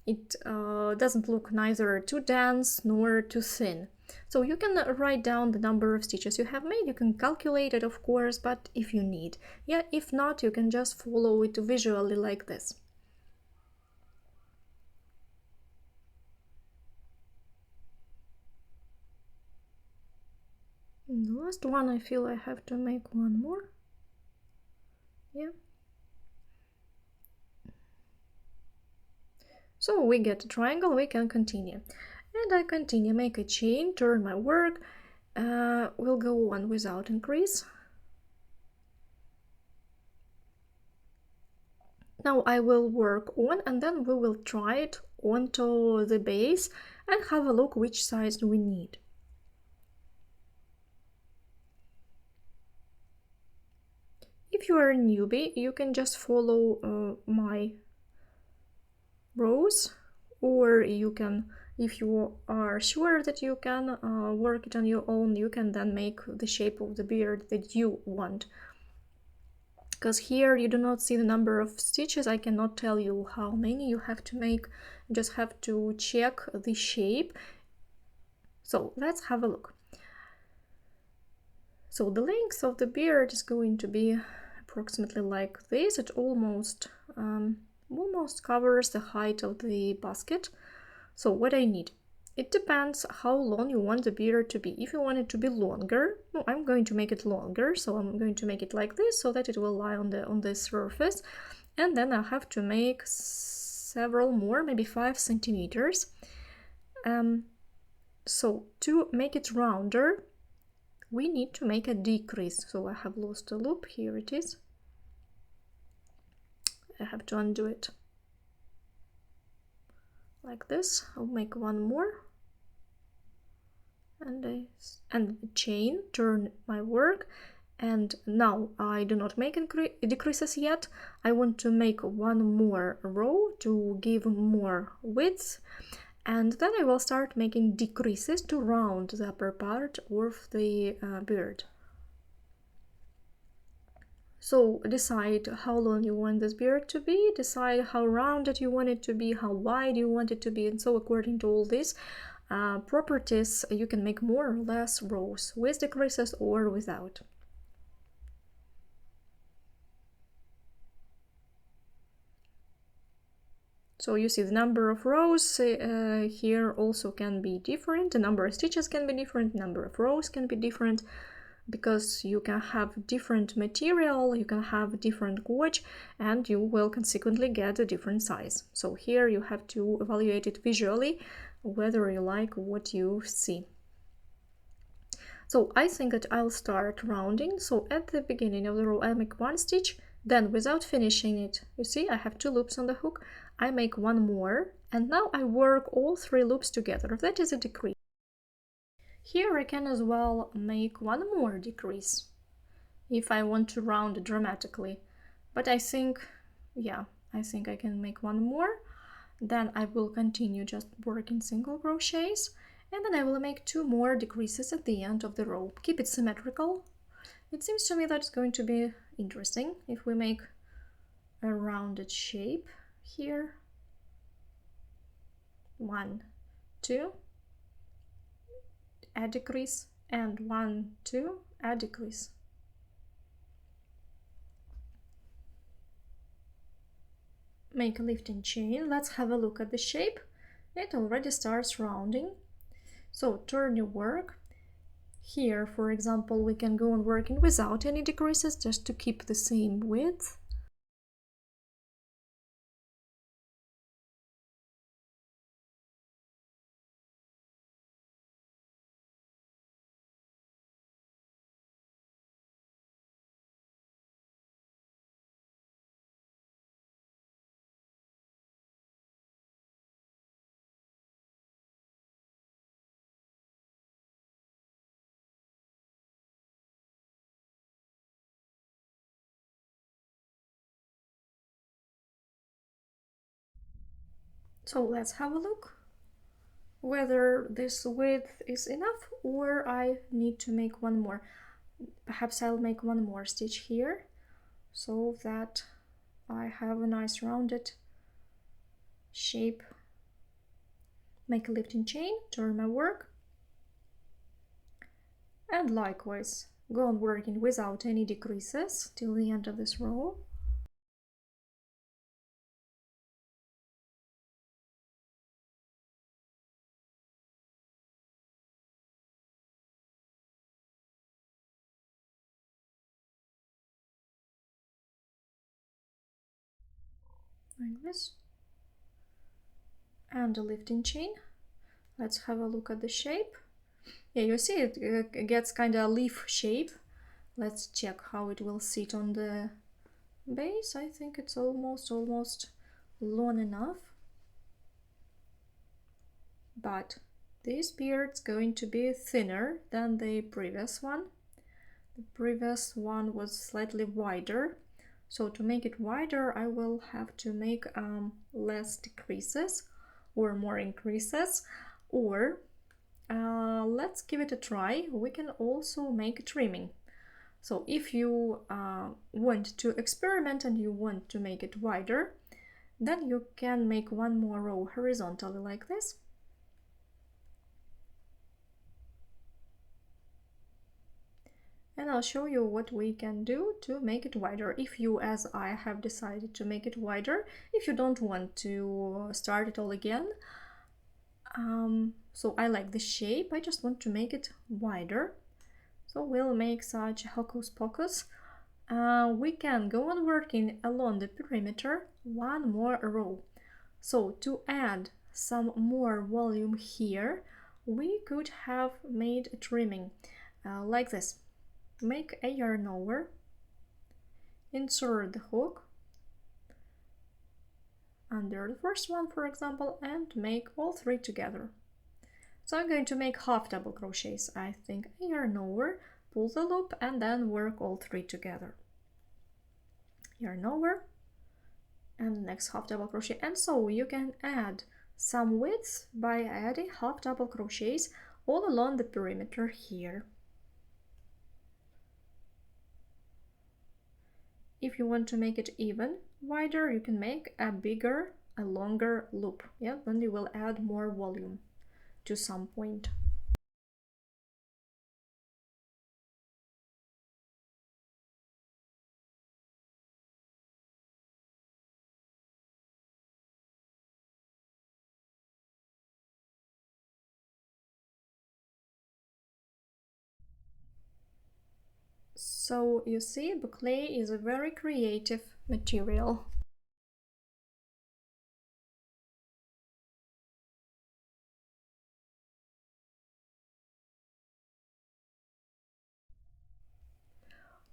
It doesn't look neither too dense nor too thin. So you can write down the number of stitches you have made, you can calculate it of course, but if you need. Yeah, if not, you can just follow it visually like this. And the last one, I feel I have to make one more. Yeah. So we get a triangle, we can continue. And I continue, make a chain, turn my work, we'll go on without increase. Now I will work on, and then we will try it onto the base and have a look which size we need. If you are a newbie, you can just follow my rows, or you can, if you are sure that you can work it on your own, you can then make the shape of the beard that you want. Because here you do not see the number of stitches, I cannot tell you how many you have to make, you just have to check the shape. So let's have a look. So the length of the beard is going to be approximately like this. It almost covers the height of the basket. So what I need, it depends how long you want the beard to be. If you want it to be longer, no, I'm going to make it longer, so I'm going to make it like this so that it will lie on the surface, and then I have to make several more, maybe 5 centimeters. So to make it rounder, we need to make a decrease. So I have lost a loop, here it is. I have to undo it like this. I'll make one more and chain, turn my work, and now I do not make decreases yet. I want to make one more row to give more width, and then I will start making decreases to round the upper part of the beard. So decide how long you want this beard to be, decide how rounded you want it to be, how wide you want it to be, and so according to all these properties you can make more or less rows with decreases or without. So you see the number of rows here also can be different, the number of stitches can be different, the number of rows can be different, because you can have different material, you can have different gauge, and you will consequently get a different size. So here you have to evaluate it visually, whether you like what you see. So I think that I'll start rounding. So at the beginning of the row I make 1 stitch, then without finishing it, you see I have 2 loops on the hook, I make one more, And now I work all 3 loops together. That is a decrease. Here I can as well make one more decrease if I want to round it dramatically. But I think, yeah, I think I can make one more. Then I will continue just working single crochets, and then I will make 2 more decreases at the end of the row. Keep it symmetrical. It seems to me that it's going to be interesting if we make a rounded shape here. 1, 2, add decrease, and 1, 2, add decrease. Make a lifting chain. Let's have a look at the shape. It already starts rounding. So turn your work. Here, for example, we can go on working without any decreases just to keep the same width. So let's have a look whether this width is enough or I need to make one more. Perhaps I'll make one more stitch here so that I have a nice rounded shape. Make a lifting chain, turn my work, and likewise go on working without any decreases till the end of this row. Like this, and a lifting chain. Let's have a look at the shape. Yeah, you see it gets kind of a leaf shape. Let's check how it will sit on the base. I think it's almost long enough, but this beard's going to be thinner than the previous one. The previous one was slightly wider. So to make it wider, I will have to make less decreases or more increases, or let's give it a try. We can also make trimming. So if you want to experiment and you want to make it wider, then you can make one more row horizontally like this. And I'll show you what we can do to make it wider. If you, as I, have decided to make it wider, if you don't want to start it all again. So I like the shape, I just want to make it wider. So we'll make such hocus pocus. We can go on working along the perimeter one more row. So to add some more volume here, we could have made a trimming like this. Make a yarn over, insert the hook under the first one, for example, and make all 3 together. So I'm going to make half double crochets. I think a yarn over, pull the loop, and then work all 3 together. Yarn over, and the next half double crochet. And so you can add some width by adding half double crochets all along the perimeter here. If you want to make it even wider, you can make a bigger, a longer loop. Yeah, then you will add more volume to some point. So you see, boucle is a very creative material.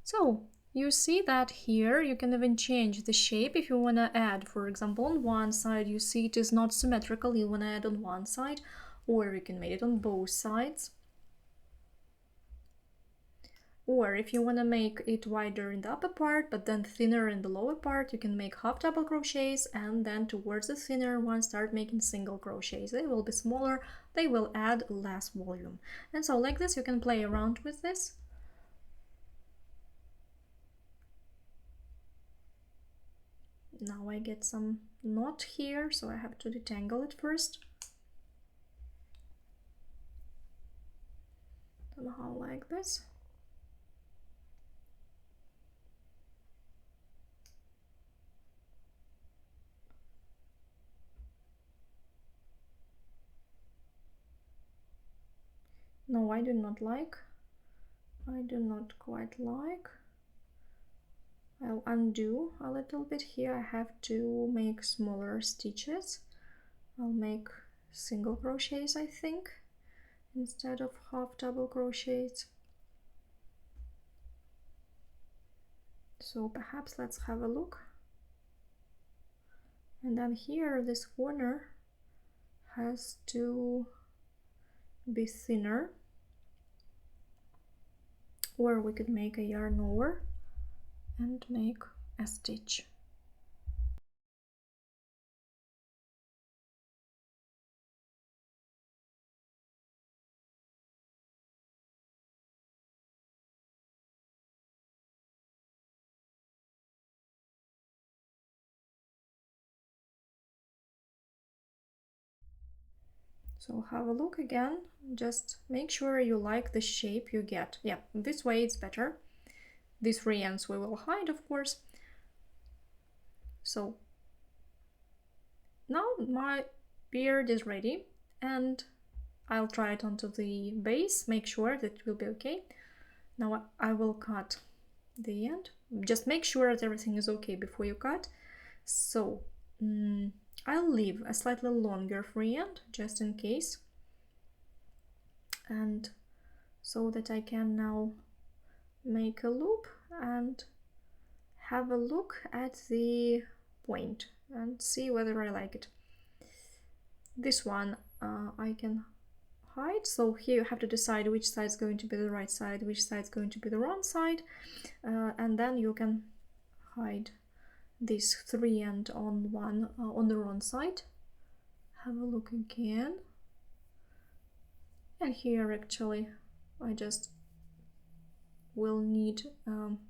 So you see that here you can even change the shape if you want to add, for example, on one side you see it is not symmetrical, you want to add on one side, or you can make it on both sides. Or if you want to make it wider in the upper part but then thinner in the lower part, you can make half double crochets and then towards the thinner one start making single crochets. They will be smaller, they will add less volume. And so like this you can play around with this. Now I get some knot here, so I have to detangle it first. Somehow like this. No, I do not like. I do not quite like. I'll undo a little bit here. I have to make smaller stitches. I'll make single crochets, I think, instead of half double crochets. So perhaps let's have a look. And then here this corner has to be thinner, or we could make a yarn over and make a stitch. So have a look again, just make sure you like the shape you get. Yeah, this way it's better. These free ends we will hide, of course. So now my beard is ready and I'll try it onto the base, make sure that it will be okay. Now I will cut the end. Just make sure that everything is okay before you cut. So I'll leave a slightly longer free end just in case, and so that I can now make a loop and have a look at the point and see whether I like it. This one I can hide, so here you have to decide which side is going to be the right side, which side is going to be the wrong side, and then you can hide this three end on one on the wrong side. Have a look again, and here actually I just will need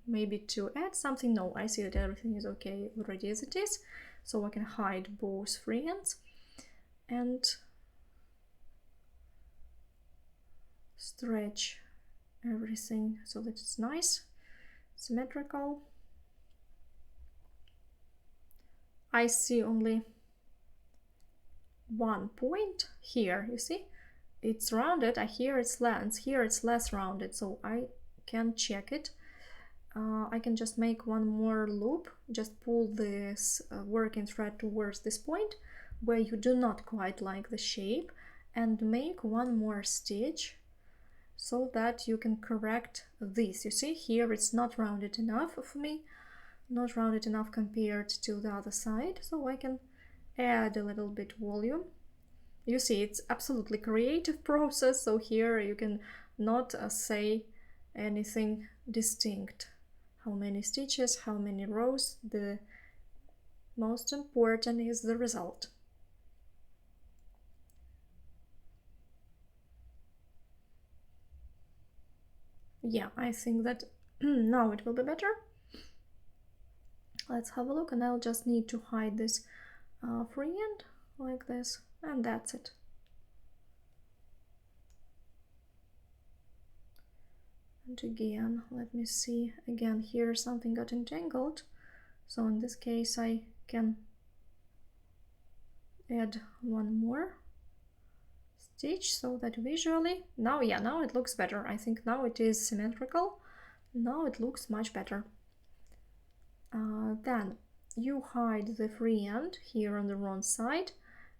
maybe to add something. No, I see that everything is okay already as it is, so I can hide both free ends and stretch everything so that it's nice, symmetrical. I see only one point here, you see? It's rounded, here it's length, here it's less rounded, so I can check it. I can just make one more loop, just pull this working thread towards this point where you do not quite like the shape, and make one more stitch so that you can correct this. You see, here it's not rounded enough for me, not rounded enough compared to the other side, so I can add a little bit volume. You see, it's absolutely creative process, so here you can not say anything distinct. How many stitches, how many rows, the most important is the result. Yeah, I think that now it will be better. Let's have a look, and I'll just need to hide this free end like this, and that's it. And again, let me see, again here something got entangled, so in this case I can add one more stitch so that visually, now it looks better. I think now it is symmetrical, now it looks much better. Then you hide the free end here on the wrong side.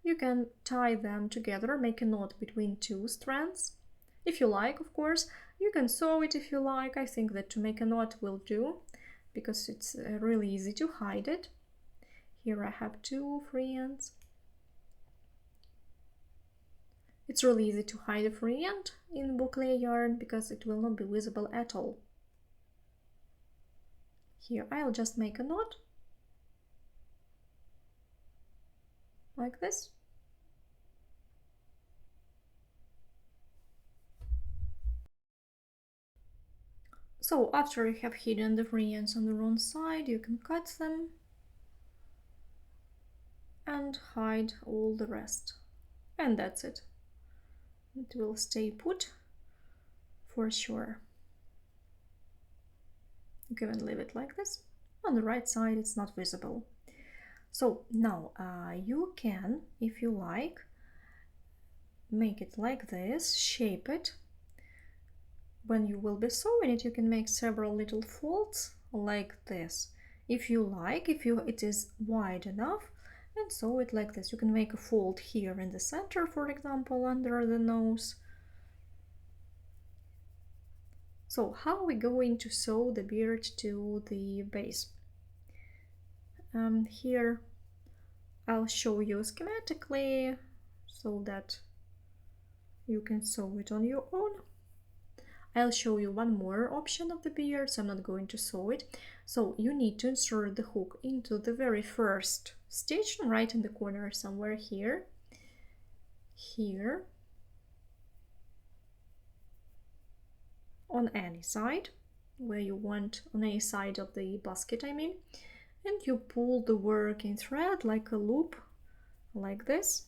You can tie them together, make a knot between two strands. If you like, of course, you can sew it if you like. I think that to make a knot will do. because it's really easy to hide it. Here I have 2 free ends. It's really easy to hide a free end in boucle yarn because it will not be visible at all. Here I'll just make a knot like this. So after you have hidden the free ends on the wrong side, you can cut them and hide all the rest. And that's it. It will stay put for sure. You can leave it like this. On the right side it's not visible. So now you can, if you like, make it like this, shape it. When you will be sewing it, you can make several little folds like this. If you like, it is wide enough, and sew it like this. You can make a fold here in the center, for example, under the nose. So how are we going to sew the beard to the base? Here I'll show you schematically so that you can sew it on your own. I'll show you one more option of the beard, so I'm not going to sew it. So you need to insert the hook into the very first stitch, right in the corner somewhere here, on any side, where you want, on any side of the basket I mean, and you pull the working thread like a loop, like this,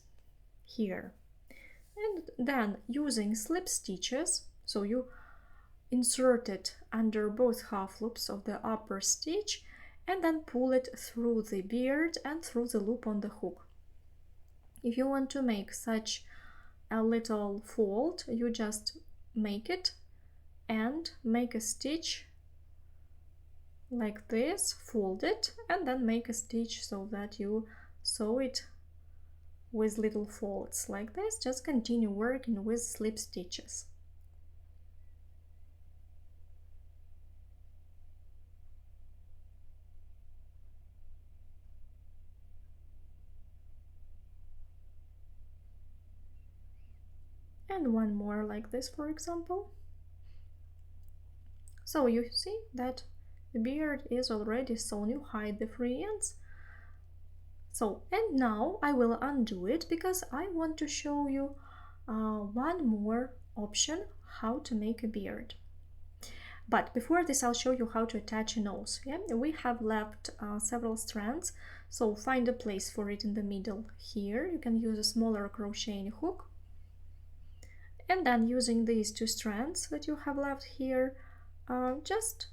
here. And then using slip stitches, so you insert it under both half loops of the upper stitch and then pull it through the beard and through the loop on the hook. If you want to make such a little fold, you just make it and make a stitch like this, fold it, and then make a stitch so that you sew it with little folds like this. Just continue working with slip stitches. And one more like this, for example. So you see that the beard is already sewn. You hide the free ends. So, and now I will undo it because I want to show you one more option how to make a beard. But before this, I'll show you how to attach a nose. Yeah? We have left several strands, so find a place for it in the middle here. You can use a smaller crocheting hook. And then using these 2 strands that you have left here, just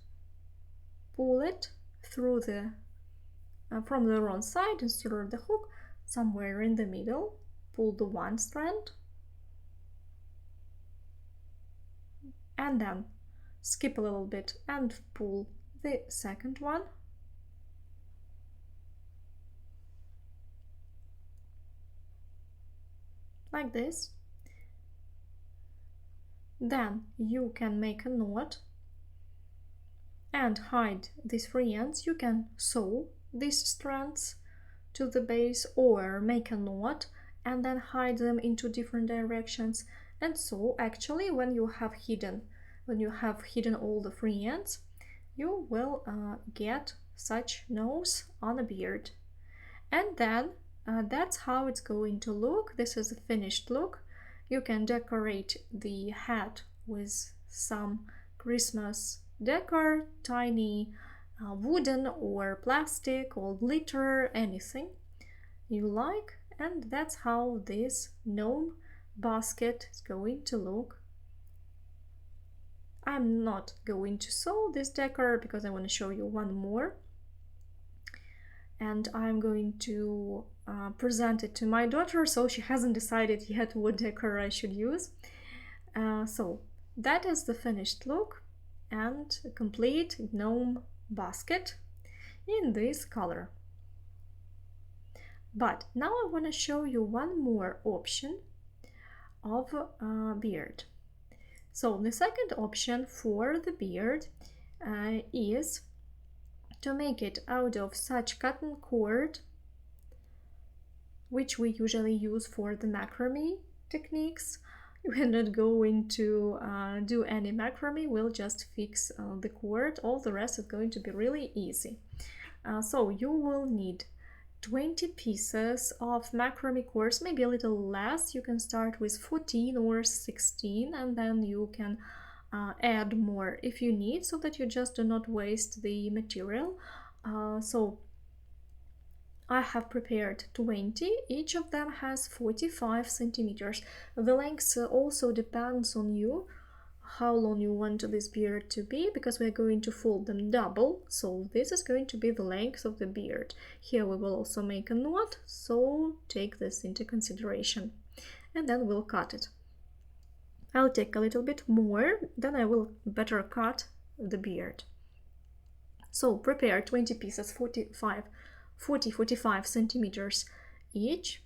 pull it through the from the wrong side, insert the hook somewhere in the middle, pull the one strand, and then skip a little bit and pull the second one. Like this. Then you can make a knot and hide these free ends. You can sew these strands to the base or make a knot and then hide them into different directions. And so actually when you have hidden all the free ends, you will get such nose on a beard. And then that's how it's going to look. This is a finished look. You can decorate the hat with some Christmas decor, tiny wooden or plastic or glitter, anything you like. And that's how this gnome basket is going to look. I'm not going to sew this decor because I want to show you one more. And I'm going to present it to my daughter, so she hasn't decided yet what decor I should use. So that is the finished look and a complete gnome basket in this color. But now I want to show you one more option of beard. So the second option for the beard is To make it out of such cotton cord, which we usually use for the macrame techniques, we're not going to do any macrame, we'll just fix the cord. All the rest is going to be really easy. So you will need 20 pieces of macrame cords, maybe a little less. You can start with 14 or 16 and then you can add more if you need, so that you just do not waste the material. So I have prepared 20, each of them has 45 centimeters. The length also depends on you, how long you want this beard to be, because we're going to fold them double, so this is going to be the length of the beard. Here we will also make a knot, so take this into consideration. And then we'll cut it. I'll take a little bit more, then I will better cut the beard. So prepare 20 pieces, 45 centimeters each,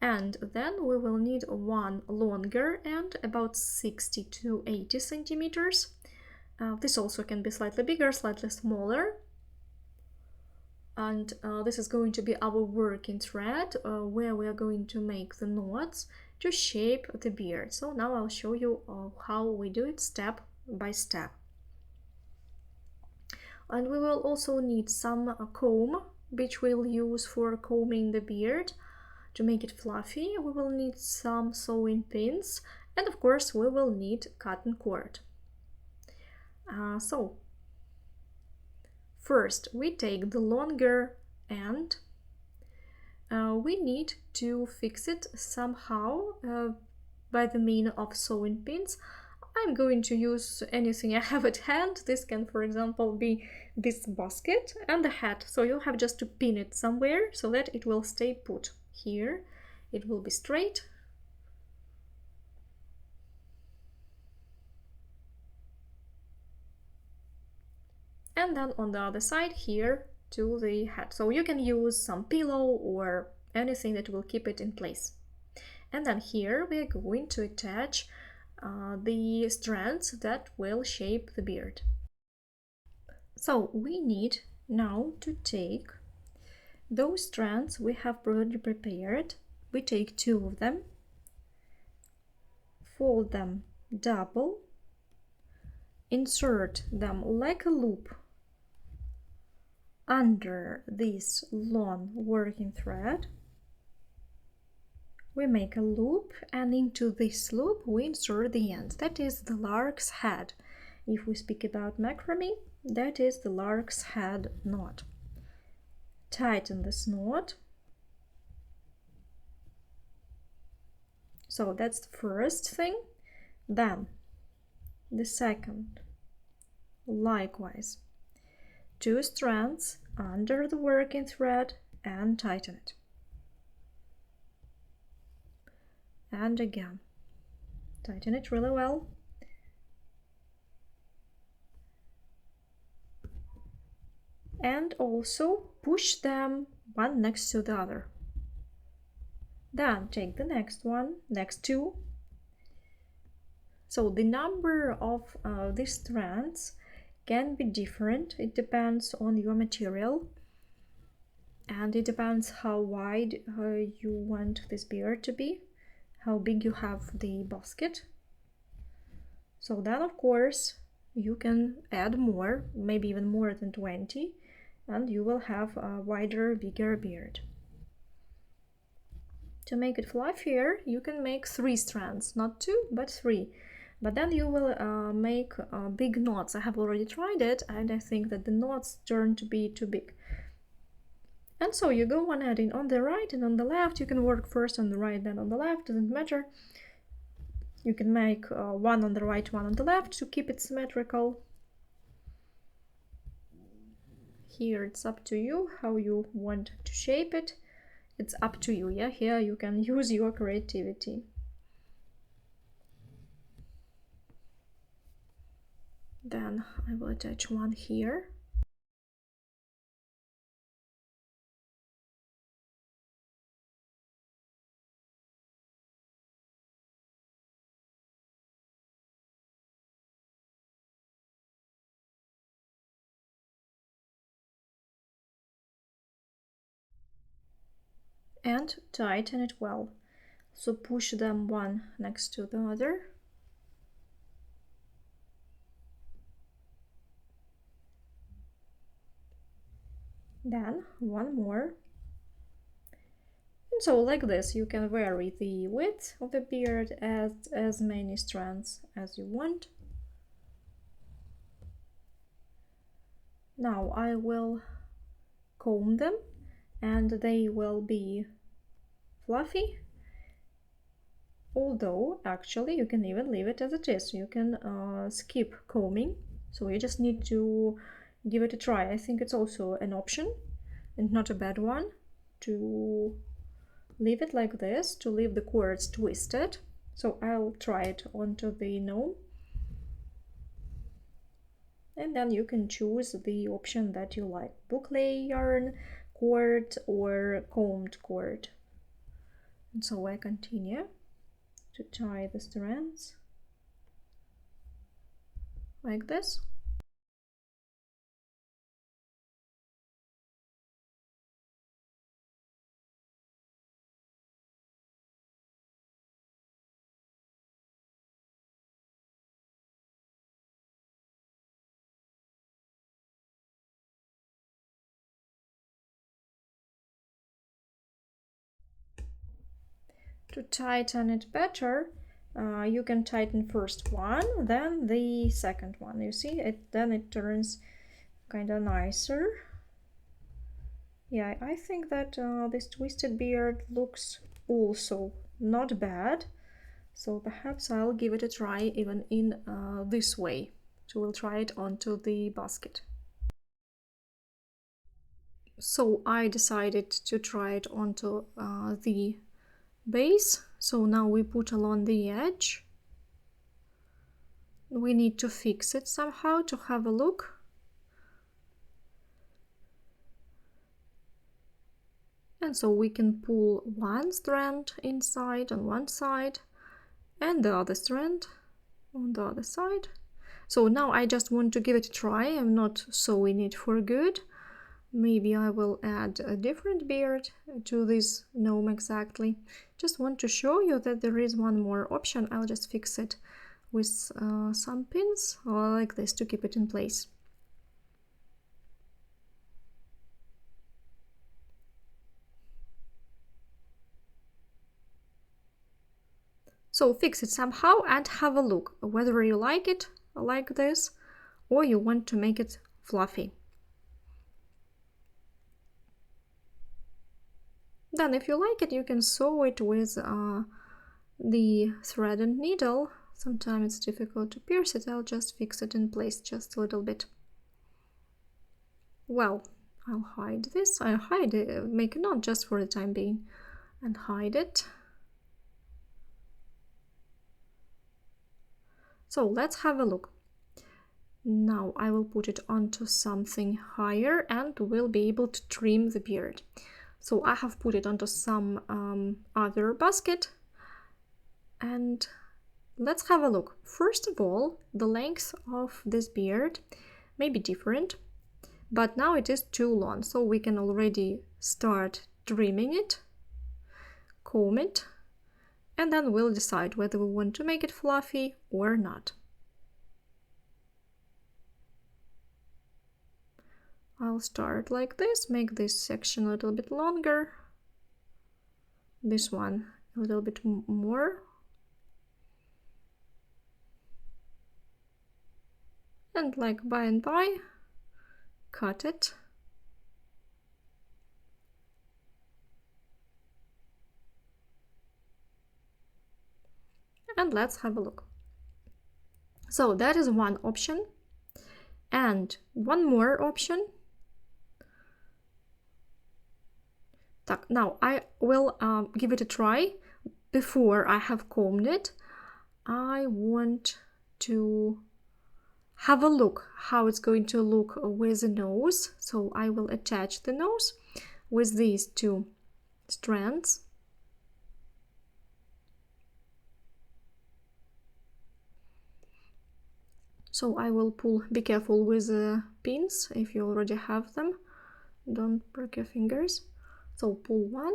and then we will need one longer end, about 60 to 80 centimeters. This also can be slightly bigger, slightly smaller, and this is going to be our working thread where we are going to make the knots to shape the beard. So now I'll show you how we do it step by step. And we will also need some comb, which we'll use for combing the beard to make it fluffy. We will need some sewing pins, and of course we will need cotton cord. So first we take the longer end. We need to fix it somehow by the means of sewing pins. I'm going to use anything I have at hand. This can, for example, be this basket and the hat. So you'll have just to pin it somewhere so that it will stay put. Here it will be straight. And then on the other side here to the hat. So you can use some pillow or anything that will keep it in place. And then here we are going to attach the strands that will shape the beard. So we need now to take those strands we have already prepared. We take 2 of them, fold them double, insert them like a loop under this long working thread. We make a loop, and into this loop we insert the end. That is the lark's head. If we speak about macrame, that is the lark's head knot. Tighten this knot. So that's the first thing. Then the second, likewise, 2 strands under the working thread and tighten it. And again, tighten it really well. And also push them one next to the other. Then take the next one, next 2. So the number of these strands can be different. It depends on your material, and it depends how wide you want this beard to be, how big you have the basket. So then of course you can add more, maybe even more than 20, and you will have a wider, bigger beard. To make it fluffier, you can make 3 strands, not 2 but 3, but then you will make big knots. I have already tried it and I think that the knots turn to be too big. And so you go on adding on the right and on the left. You can work first on the right, then on the left, doesn't matter. You can make one on the right, one on the left to keep it symmetrical. Here it's up to you how you want to shape it. It's up to you, yeah? Here you can use your creativity. Then I will attach one here. and tighten it well. So push them one next to the other. Then one more. And so like this, you can vary the width of the beard as many strands as you want. Now I will comb them and they will be fluffy. Although actually you can even leave it as it is. You can skip combing. So you just need to give it a try. I think it's also an option and not a bad one to leave it like this, to leave the cords twisted. So I'll try it onto the gnome. And then you can choose the option that you like, boucle yarn, cord, or combed cord. And so I continue to tie the strands like this. To tighten it better, you can tighten first one, then the second one. You see, then it turns kind of nicer. Yeah, I think that this twisted beard looks also not bad. So perhaps I'll give it a try even in this way. So we'll try it onto the basket. So I decided to try it onto the base. So now we put along the edge. We need to fix it somehow to have a look. And so we can pull one strand inside on one side and the other strand on the other side. So now I just want to give it a try. I'm not sewing it for good. Maybe I will add a different beard to this gnome exactly. Just want to show you that there is one more option. I'll just fix it with some pins like this to keep it in place. So fix it somehow and have a look whether you like it like this or you want to make it fluffy. Then if you like it, you can sew it with the thread and needle. Sometimes it's difficult to pierce it. I'll just fix it in place just a little bit. Well, I'll hide this. I hide it, make a knot just for the time being and hide it. So let's have a look. Now I will put it onto something higher and we'll be able to trim the beard. So I have put it onto some other basket and let's have a look. First of all, the length of this beard may be different, but now it is too long, so we can already start trimming it, comb it, and then we'll decide whether we want to make it fluffy or not. I'll start like this, make this section a little bit longer, this one a little bit more, and like by and by, cut it. And let's have a look. So that is one option. And one more option. Now I will give it a try before I have combed it. I want to have a look how it's going to look with the nose. So I will attach the nose with these two strands. So I will pull, be careful with the pins if you already have them, don't break your fingers. So pull one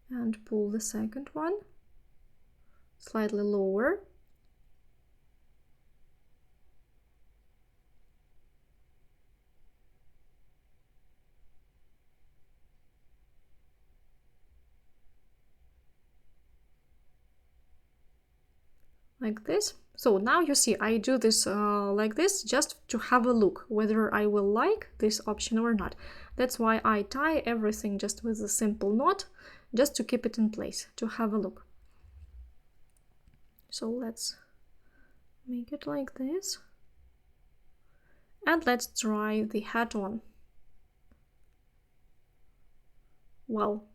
and pull the second one slightly lower. Like this. So now you see I do this like this just to have a look whether I will like this option or not. That's why I tie everything just with a simple knot, just to keep it in place, to have a look. So let's make it like this. And let's try the hat on. Well,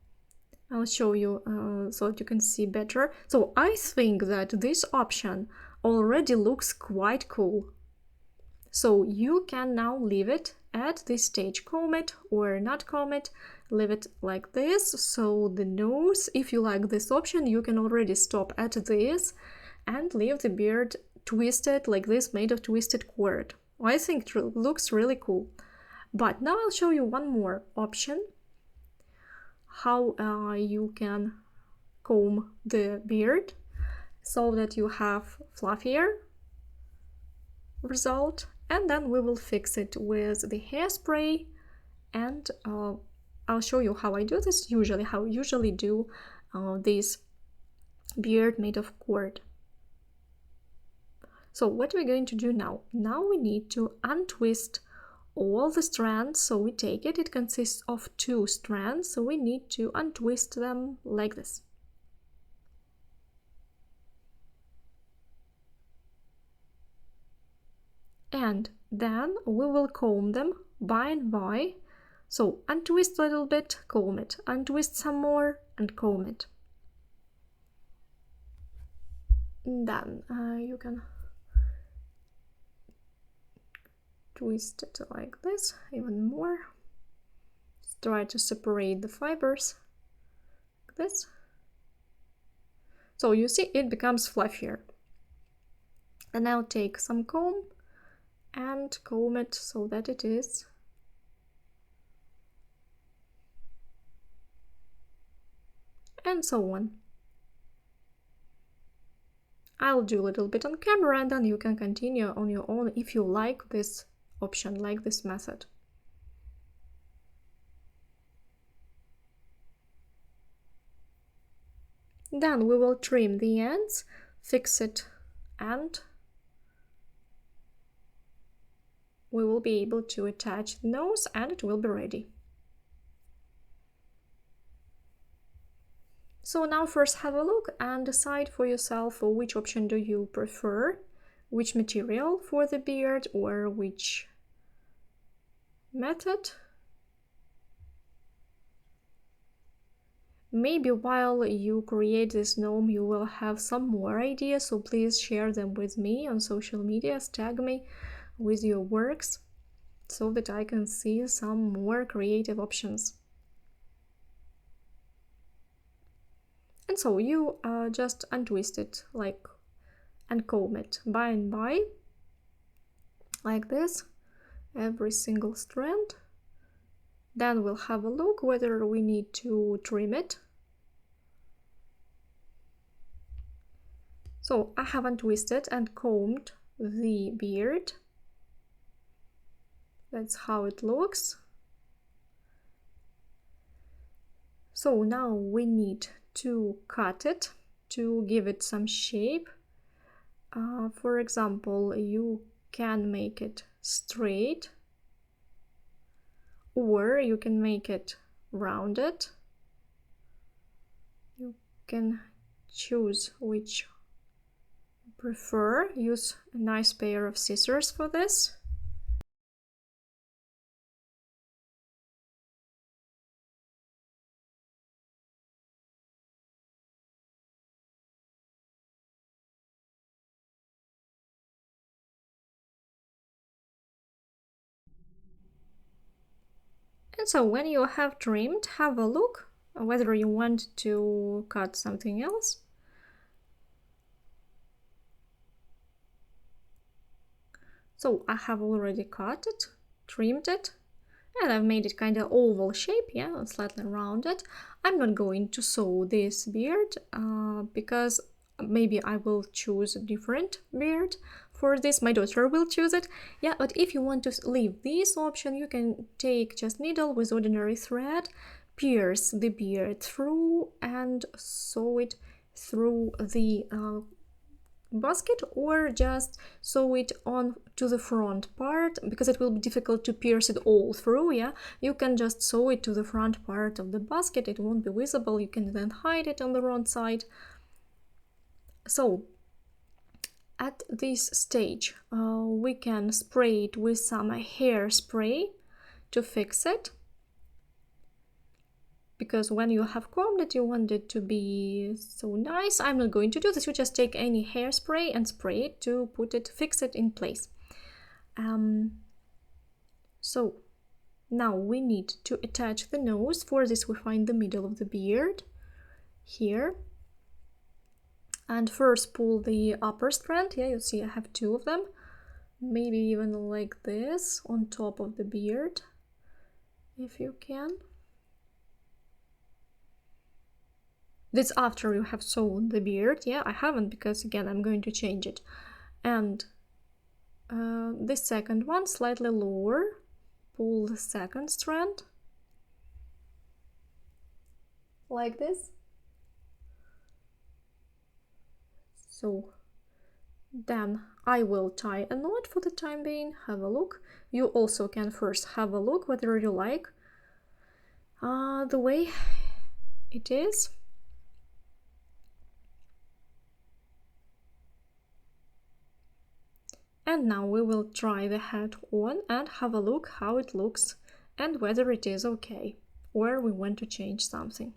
I'll show you so that you can see better. So I think that this option already looks quite cool. So you can now leave it at this stage, comb it or not comb it, leave it like this. So the nose, if you like this option, you can already stop at this and leave the beard twisted like this, made of twisted cord. I think it looks really cool. But now I'll show you one more option, how you can comb the beard so that you have fluffier result, and then we will fix it with the hairspray, and I'll show you how I do this usually, how I usually do this beard made of cord. So what we're going to do now? Now we need to untwist all the strands. So we take it, it consists of 2 strands, so we need to untwist them like this. And then we will comb them by and by. So untwist a little bit, comb it, untwist some more and comb it. And then you can twist it like this, even more. Try to separate the fibers like this. So you see it becomes fluffier. And now take some comb and comb it so that it is and so on. I'll do a little bit on camera and then you can continue on your own if you like this option, like this method. Then we will trim the ends, fix it, and we will be able to attach the nose and it will be ready. So now first have a look and decide for yourself which option do you prefer, which material for the beard or which method. Maybe while you create this gnome you will have some more ideas, so please share them with me on social media, tag me with your works so that I can see some more creative options. And so you just untwist it like and comb it by and by like this, every single strand. Then we'll have a look whether we need to trim it. So I have untwisted and combed the beard. That's how it looks. So now we need to cut it to give it some shape. For example, you can make it straight, or you can make it rounded. You can choose which you prefer. Use a nice pair of scissors for this. And so when you have trimmed, have a look whether you want to cut something else. So I have already cut it, trimmed it, And I've made it kind of oval shape, yeah, slightly rounded. I'm not going to sew this beard because maybe I will choose a different beard for this. My daughter will choose it. Yeah, but if you want to leave this option, you can take just needle with ordinary thread, pierce the beard through and sew it through the basket, or just sew it on to the front part, because it will be difficult to pierce it all through. Yeah, you can just sew it to the front part of the basket. It won't be visible. You can then hide it on the wrong side. So at this stage we can spray it with some hairspray to fix it, because when you have combed it, you want it to be so nice. I'm not going to do this. You just take any hairspray and spray it to fix it in place. So now we need to attach the nose. For this we find the middle of the beard here, and first pull the upper strand. Yeah, you see I have two of them, maybe even like this on top of the beard, if you can. This after you have sewn the beard. Yeah, I haven't, because again I'm going to change it. And the second one slightly lower, pull the second strand like this. So then I will tie a knot for the time being. Have a look. You also can first have a look whether you like the way it is. And now we will try the hat on and have a look how it looks and whether it is okay, or we want to change something.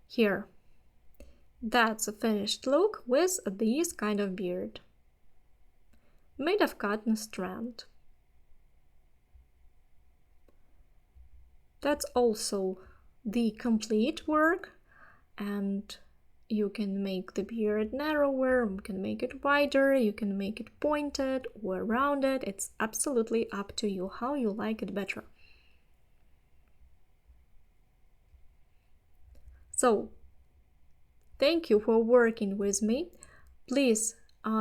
Here, that's a finished look with this kind of beard, made of cotton strand. That's also the complete work, and you can make the beard narrower, you can make it wider, you can make it pointed or rounded. It's absolutely up to you how you like it better. So, thank you for working with me. Please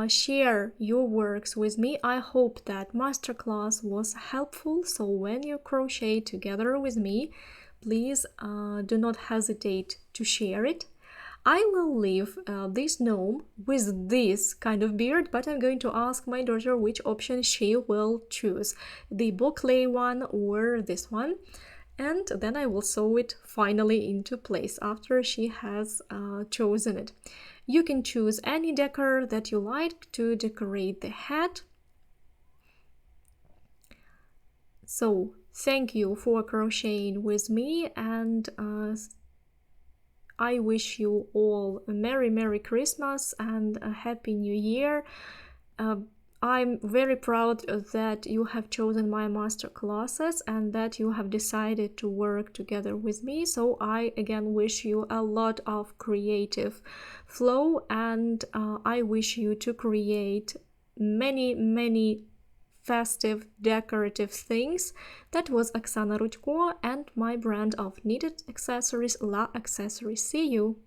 share your works with me. I hope that masterclass was helpful. So when you crochet together with me, please do not hesitate to share it. I will leave this gnome with this kind of beard, but I'm going to ask my daughter which option she will choose, the boucle one or this one, and then I will sew it finally into place after she has chosen it. You can choose any decor that you like to decorate the hat. So thank you for crocheting with me, and I wish you all a Merry Christmas and a Happy New Year. I'm very proud that you have chosen my master classes and that you have decided to work together with me. So I again wish you a lot of creative flow, and I wish you to create many festive decorative things. That was Oksana Rudko and my brand of knitted accessories, La Accessories. See you!